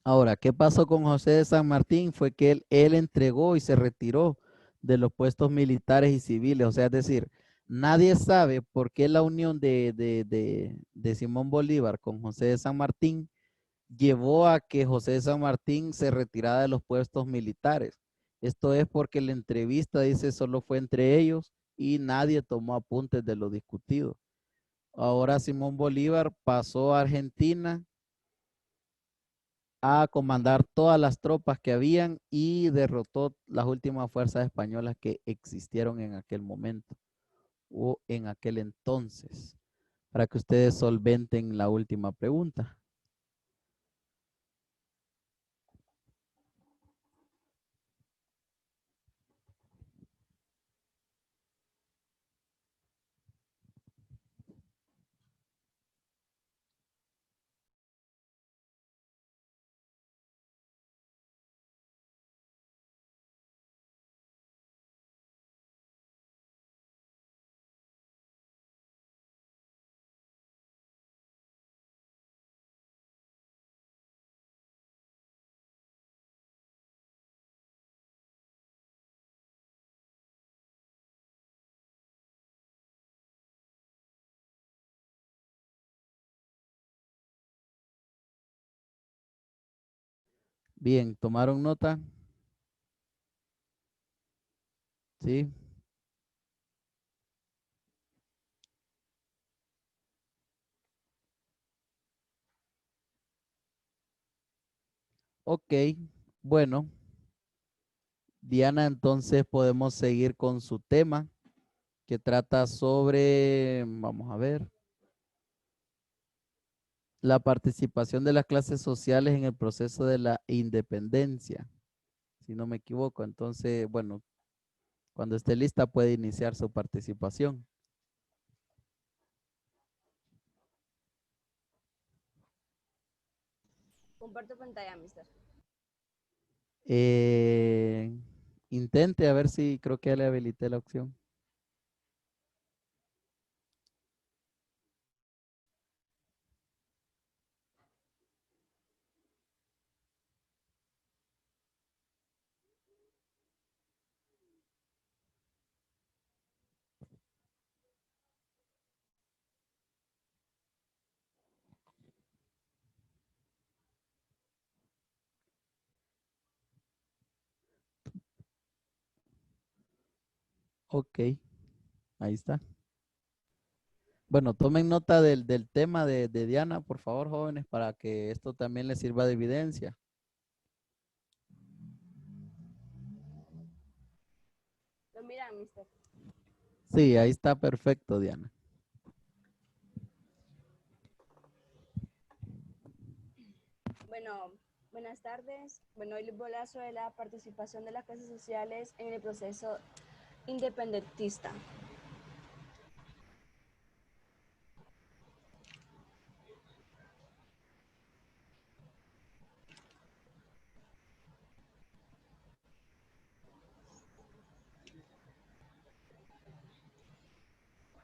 Ahora, ¿qué pasó con José de San Martín? Fue que él entregó y se retiró de los puestos militares y civiles. O sea, es decir, nadie sabe por qué la unión de Simón Bolívar con José de San Martín llevó a que José de San Martín se retirara de los puestos militares. Esto es porque la entrevista, dice, solo fue entre ellos y nadie tomó apuntes de lo discutido. Ahora Simón Bolívar pasó a Argentina a comandar todas las tropas que habían y derrotó las últimas fuerzas españolas que existieron en aquel momento o en aquel entonces, para que ustedes solventen la última pregunta. Bien, ¿tomaron nota? Sí. Ok, bueno, Diana, entonces podemos seguir con su tema que trata sobre, vamos a ver, la participación de las clases sociales en el proceso de la independencia, si no me equivoco. Entonces, bueno, cuando esté lista puede iniciar su participación. Comparto pantalla, mister. Eh, Intente a ver si creo que ya le habilité la opción. Ok, ahí está. Bueno, tomen nota del tema de Diana, por favor, jóvenes, para que esto también les sirva de evidencia. Lo miran, mister. Sí, ahí está perfecto, Diana. Bueno, buenas tardes. Bueno, hoy les voy a hablar sobre la participación de las clases sociales en el proceso independentista.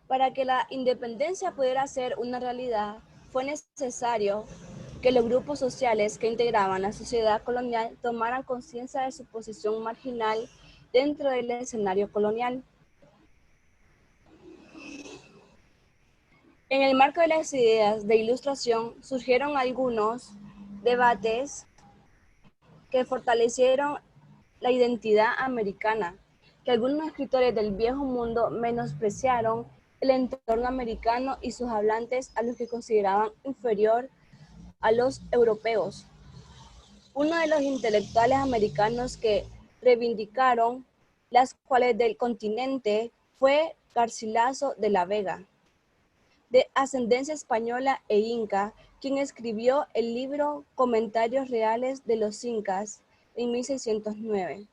Para que la independencia pudiera ser una realidad, fue necesario que los grupos sociales que integraban la sociedad colonial tomaran conciencia de su posición marginal dentro del escenario colonial. En el marco de las ideas de ilustración surgieron algunos debates que fortalecieron la identidad americana, que algunos escritores del viejo mundo menospreciaron el entorno americano y sus hablantes a los que consideraban inferior a los europeos. Uno de los intelectuales americanos que reivindicaron las cualidades del continente fue Garcilaso de la Vega, de ascendencia española e inca, quien escribió el libro Comentarios Reales de los Incas en 1609.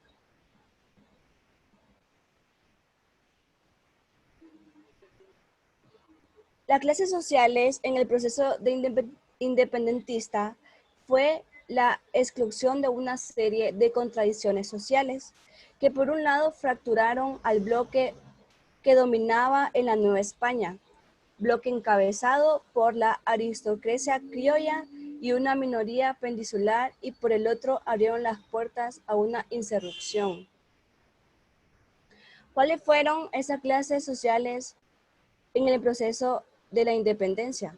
Las clases sociales en el proceso de independentista fue la exclusión de una serie de contradicciones sociales que por un lado fracturaron al bloque que dominaba en la Nueva España, bloque encabezado por la aristocracia criolla y una minoría peninsular, y por el otro abrieron las puertas a una insurrección. ¿Cuáles fueron esas clases sociales en el proceso de la independencia?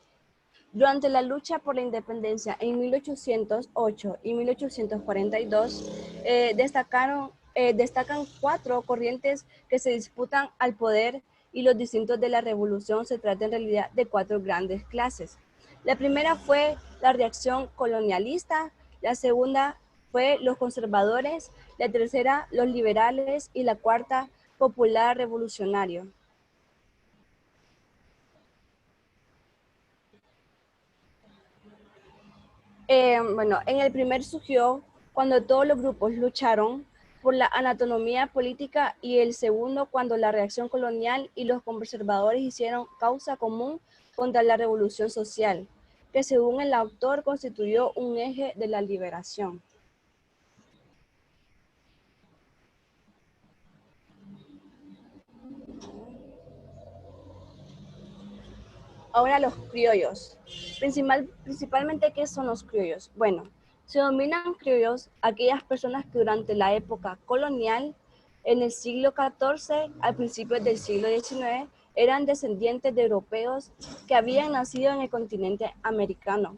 Durante la lucha por la independencia en 1808 y 1842, destacan 4 corrientes que se disputan al poder y los distintos de la revolución. Se trata en realidad de 4 grandes clases. La primera fue la reacción colonialista, la segunda fue los conservadores, la tercera los liberales y la cuarta popular revolucionario. Bueno, en el primer surgió cuando todos los grupos lucharon por la anatomía política y el segundo cuando la reacción colonial y los conservadores hicieron causa común contra la revolución social, que según el autor constituyó un eje de la liberación. Ahora los criollos. Principalmente, ¿qué son los criollos? Bueno, se denominan criollos aquellas personas que durante la época colonial, en el siglo XIV, al principio del siglo XIX, eran descendientes de europeos que habían nacido en el continente americano.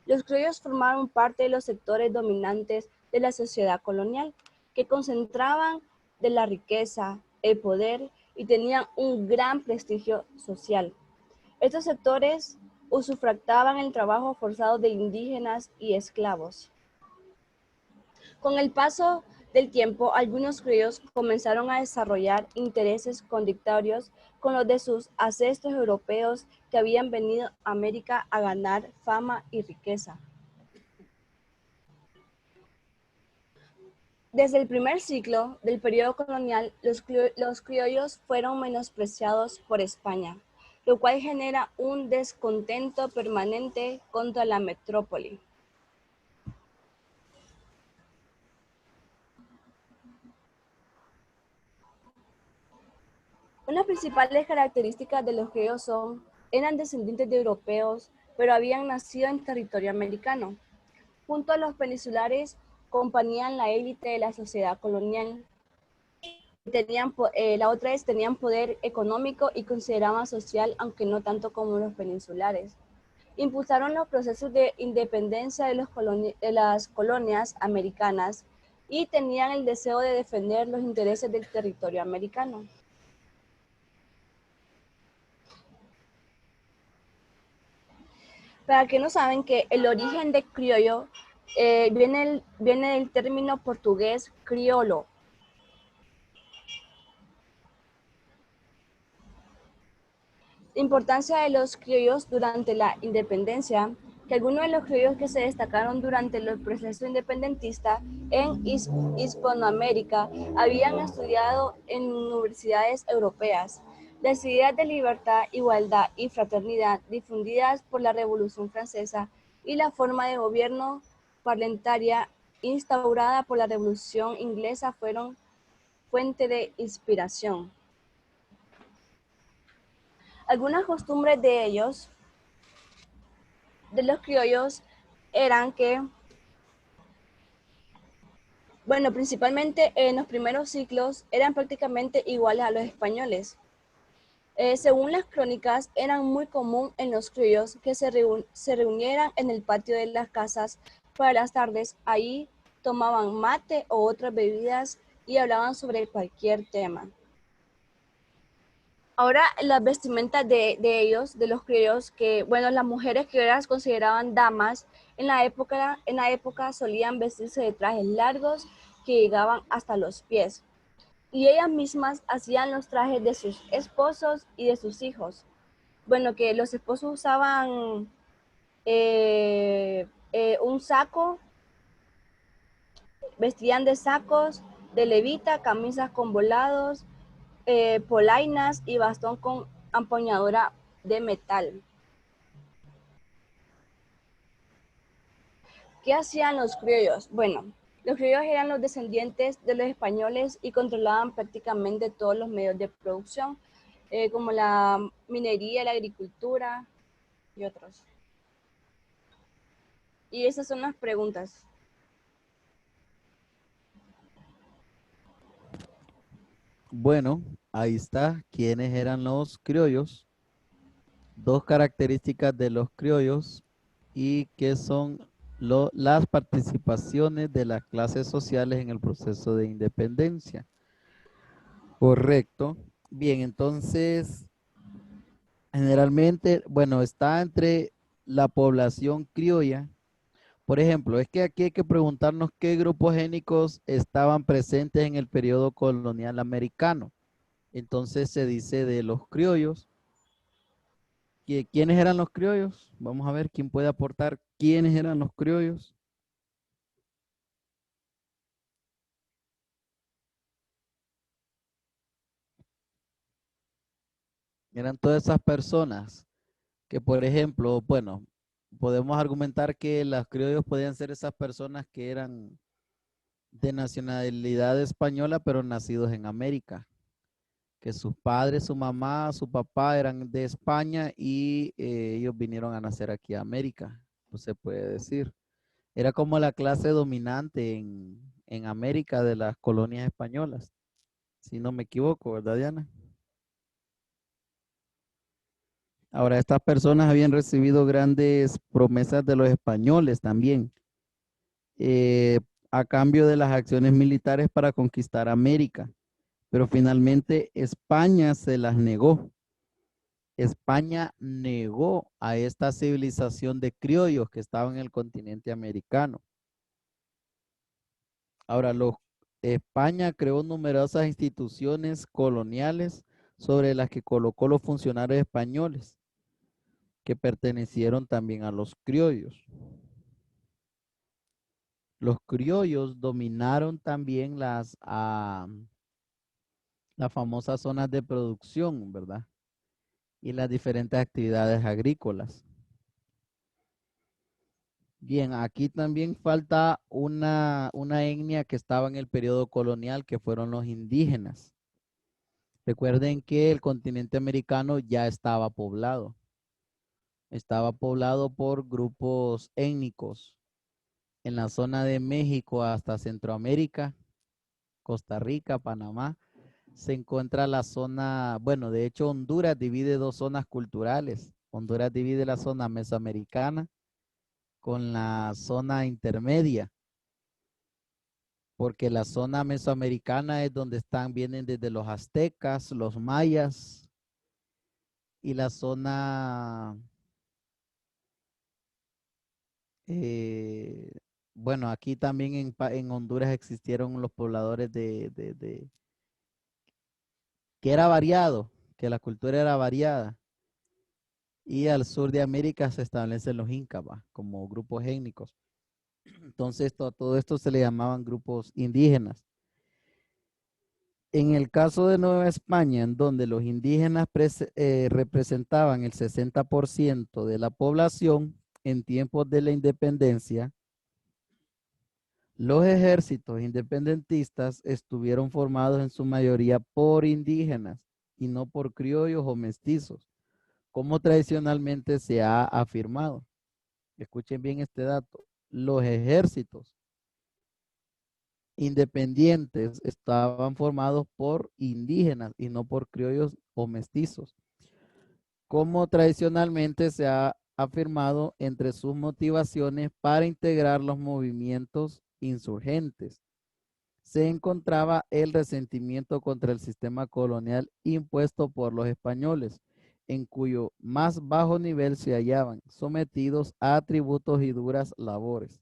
Los criollos formaron parte de los sectores dominantes de la sociedad colonial, que concentraban de la riqueza, el poder y tenían un gran prestigio social. Estos sectores usufructaban el trabajo forzado de indígenas y esclavos. Con el paso del tiempo, algunos criollos comenzaron a desarrollar intereses contradictorios con los de sus ancestros europeos que habían venido a América a ganar fama y riqueza. Desde el primer siglo del periodo colonial, los criollos fueron menospreciados por España, lo cual genera un descontento permanente contra la metrópoli. Unas principales características de los criollos eran descendientes de europeos, pero habían nacido en territorio americano. Junto a los peninsulares, componían la élite de la sociedad colonial. La otra es, tenían poder económico y consideraban social, aunque no tanto como los peninsulares. Impulsaron los procesos de independencia de las colonias americanas y tenían el deseo de defender los intereses del territorio americano. Para que no saben que el origen de criollo viene del término portugués criollo. La importancia de los criollos durante la independencia, que algunos de los criollos que se destacaron durante el proceso independentista en Hispanoamérica habían estudiado en universidades europeas. Las ideas de libertad, igualdad y fraternidad difundidas por la Revolución Francesa y la forma de gobierno parlamentaria instaurada por la Revolución Inglesa fueron fuente de inspiración. Algunas costumbres de los criollos, eran que, bueno, principalmente en los primeros siglos eran prácticamente iguales a los españoles. Según las crónicas, eran muy común en los criollos que se reunieran en el patio de las casas para las tardes. Ahí tomaban mate o otras bebidas y hablaban sobre cualquier tema. Ahora, las vestimentas de ellos, de los criollos, que, bueno, las mujeres criollas consideraban damas, en la época solían vestirse de trajes largos que llegaban hasta los pies. Y ellas mismas hacían los trajes de sus esposos y de sus hijos. Bueno, que los esposos usaban un saco, vestían de sacos, de levita, camisas con volados, polainas y bastón con empuñadura de metal. ¿Qué hacían los criollos? Bueno, los criollos eran los descendientes de los españoles y controlaban prácticamente todos los medios de producción, como la minería, la agricultura y otros. Y esas son las preguntas. Bueno, ahí está. ¿Quiénes eran los criollos? dos características de los criollos y qué son las participaciones de las clases sociales en el proceso de independencia. Correcto. Bien, entonces, generalmente, bueno, está entre la población criolla. Por ejemplo, es que aquí hay que preguntarnos qué grupos étnicos estaban presentes en el periodo colonial americano. Entonces se dice de los criollos. ¿Quiénes eran los criollos? Vamos a ver quién puede aportar quiénes eran los criollos. Eran todas esas personas que, por ejemplo, bueno, podemos argumentar que los criollos podían ser esas personas que eran de nacionalidad española, pero nacidos en América, que sus padres, su mamá, su papá eran de España y ellos vinieron a nacer aquí a América, pues se puede decir. Era como la clase dominante en América de las colonias españolas, si no me equivoco, ¿verdad, Diana? Ahora, estas personas habían recibido grandes promesas de los españoles también, eh, a cambio de las acciones militares para conquistar América, pero finalmente España se las negó. España negó a esta civilización de criollos que estaba en el continente americano. Ahora, España creó numerosas instituciones coloniales sobre las que colocó los funcionarios españoles que pertenecieron también a los criollos. Los criollos dominaron también las famosas zonas de producción, ¿verdad? Y las diferentes actividades agrícolas. Bien, aquí también falta una etnia que estaba en el periodo colonial, que fueron los indígenas. Recuerden que el continente americano ya estaba poblado. Estaba poblado por grupos étnicos. En la zona de México hasta Centroamérica, Costa Rica, Panamá, se encuentra la zona, bueno, de hecho Honduras divide dos zonas culturales. Honduras divide la zona mesoamericana con la zona intermedia, porque la zona mesoamericana es donde vienen desde los aztecas, los mayas, y la zona, eh, bueno, aquí también en Honduras existieron los pobladores que era variado, que la cultura era variada. Y al sur de América se establecen los incas, como grupos étnicos. Entonces, todo esto se le llamaban grupos indígenas. En el caso de Nueva España, en donde los indígenas representaban el 60% de la población en tiempos de la independencia, los ejércitos independentistas estuvieron formados en su mayoría por indígenas y no por criollos o mestizos, como tradicionalmente se ha afirmado. Escuchen bien este dato. Los ejércitos independientes estaban formados por indígenas y no por criollos o mestizos, como tradicionalmente se ha afirmado entre sus motivaciones para integrar los movimientos insurgentes. Se encontraba el resentimiento contra el sistema colonial impuesto por los españoles, en cuyo más bajo nivel se hallaban sometidos a tributos y duras labores,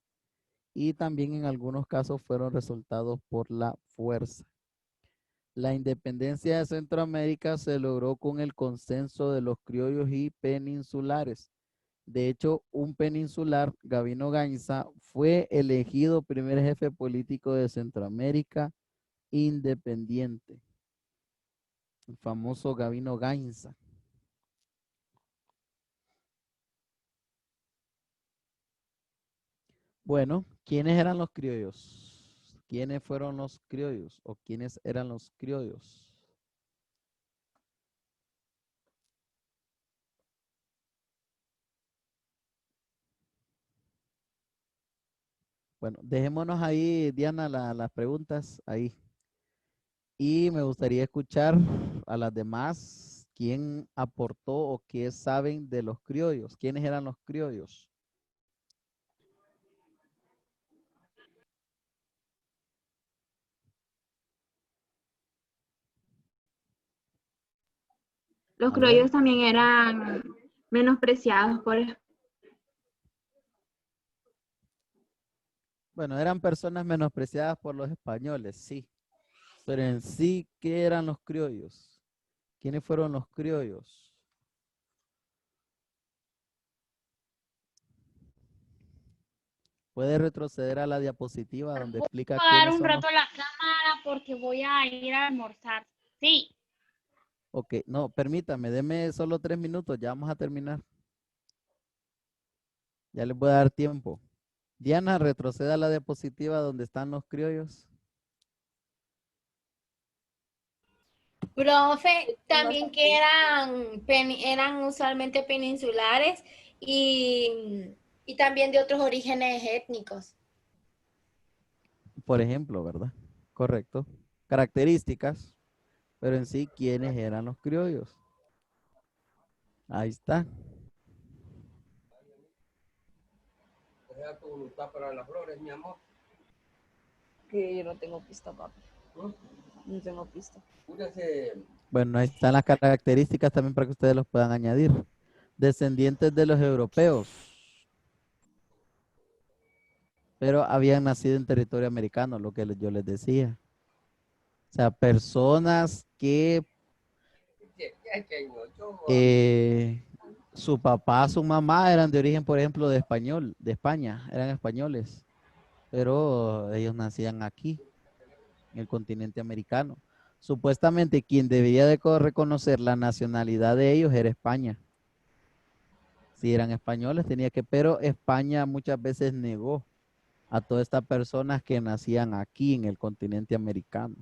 y también en algunos casos fueron resultados por la fuerza. La independencia de Centroamérica se logró con el consenso de los criollos y peninsulares. De hecho, un peninsular, Gabino Gainza, fue elegido primer jefe político de Centroamérica independiente. El famoso Gabino Gainza. Bueno, ¿quiénes eran los criollos? ¿Quiénes fueron los criollos? ¿O quiénes eran los criollos? Bueno, dejémonos ahí, Diana, las preguntas ahí. Y me gustaría escuchar a las demás ¿Quién aportó o qué saben de los criollos? ¿Quiénes eran los criollos? Los A ver. criollos también eran menospreciados por... Bueno, eran personas menospreciadas por los españoles, sí. Pero en sí, ¿qué eran los criollos? ¿Quiénes fueron los criollos? Puede retroceder a la diapositiva donde explica Voy a dar quiénes un son los... rato la cámara porque voy a ir a almorzar. Sí. Ok, no, permítame, deme solo 3 minutos, ya vamos a terminar. Ya les voy a dar tiempo. Diana, retroceda a la diapositiva donde están los criollos. Profe, también que eran usualmente peninsulares y también de otros orígenes étnicos. Por ejemplo, ¿verdad? Correcto. Características, pero en sí, ¿quiénes eran los criollos? Ahí está. Deja tu voluntad para las flores, mi amor. Que yo no tengo pista, papi. No tengo pista. Púrese. Bueno, ahí están las características también para que ustedes los puedan añadir. Descendientes de los europeos, pero habían nacido en territorio americano, lo que yo les decía. O sea, personas que su papá, su mamá eran de origen, por ejemplo, de español, de España, eran españoles, pero ellos nacían aquí, en el continente americano. Supuestamente quien debía de reconocer la nacionalidad de ellos era España. Si eran españoles tenía que, pero España muchas veces negó a todas estas personas que nacían aquí en el continente americano.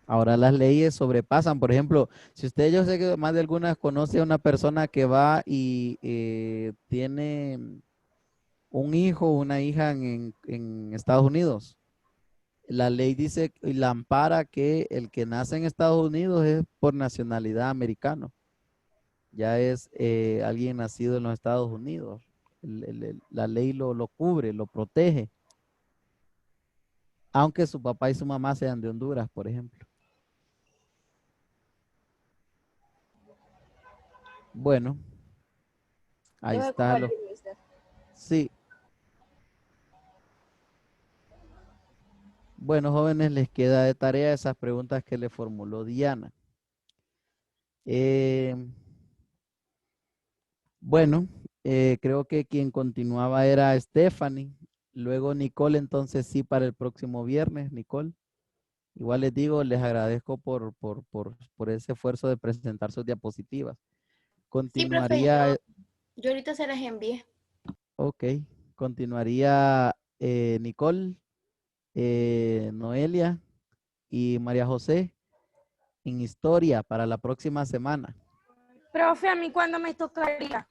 Ahora las leyes sobrepasan, por ejemplo, si usted, yo sé que más de algunas conoce a una persona que va y tiene un hijo o una hija en Estados Unidos. La ley dice y la ampara que el que nace en Estados Unidos es por nacionalidad americano. Ya es alguien nacido en los Estados Unidos. La ley lo cubre, lo protege. Aunque su papá y su mamá sean de Honduras, por ejemplo. Bueno, ahí Dejo de está. compartir, mister. Sí. Bueno, jóvenes, les queda de tarea esas preguntas que le formuló Diana. Bueno, creo que quien continuaba era Stephanie. Luego Nicole, entonces sí, para el próximo viernes, Nicole. Igual les digo, les agradezco por ese esfuerzo de presentar sus diapositivas. Sí, profe, Continuaría, yo ahorita se las envié. ok, continuaría Nicole, Noelia y María José en historia para la próxima semana. Profe, ¿a mí cuándo me tocaría?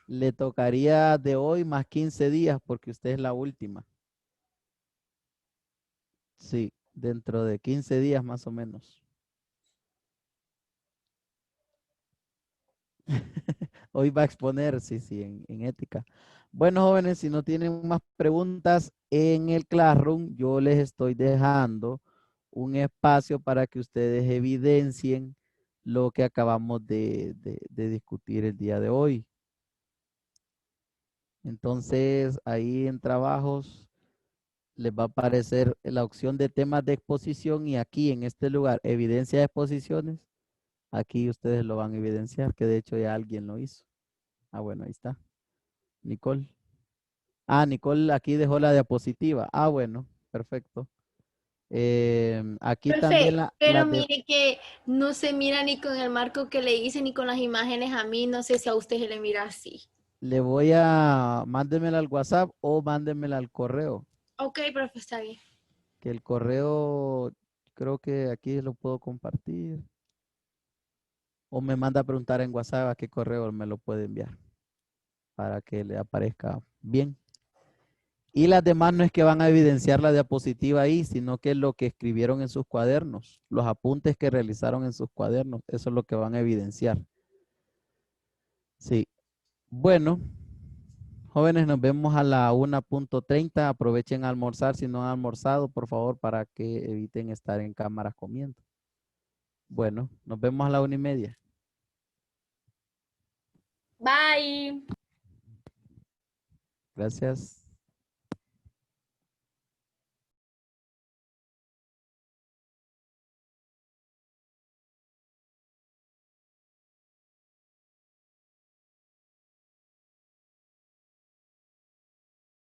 Le tocaría de hoy más 15 días porque usted es la última. Sí, dentro de 15 días más o menos. Hoy va a exponer, sí, en ética. Bueno, jóvenes, si no tienen más preguntas en el Classroom, yo les estoy dejando un espacio para que ustedes evidencien lo que acabamos de discutir el día de hoy. Entonces, ahí en trabajos les va a aparecer la opción de temas de exposición y aquí en este lugar, evidencia de exposiciones, aquí ustedes lo van a evidenciar, que de hecho ya alguien lo hizo. Ah, bueno, ahí está. Nicole. Ah, Nicole aquí dejó la diapositiva. Ah, bueno, perfecto. Aquí también Profe, pero mire que no se mira ni con el marco que le hice ni con las imágenes a mí. No sé si a usted se le mira así. le voy mándemela al WhatsApp o mándemela al correo. Ok, profe, está bien. Que el correo, creo que aquí lo puedo compartir. O me manda a preguntar en WhatsApp a qué correo me lo puede enviar para que le aparezca bien. Y las demás no es que van a evidenciar la diapositiva ahí, sino que es lo que escribieron en sus cuadernos, los apuntes que realizaron en sus cuadernos, eso es lo que van a evidenciar. Sí. Bueno, jóvenes, nos vemos a la 1:30. Aprovechen a almorzar si no han almorzado, por favor, para que eviten estar en cámaras comiendo. Bueno, nos vemos a la 1:30. Bye. Gracias.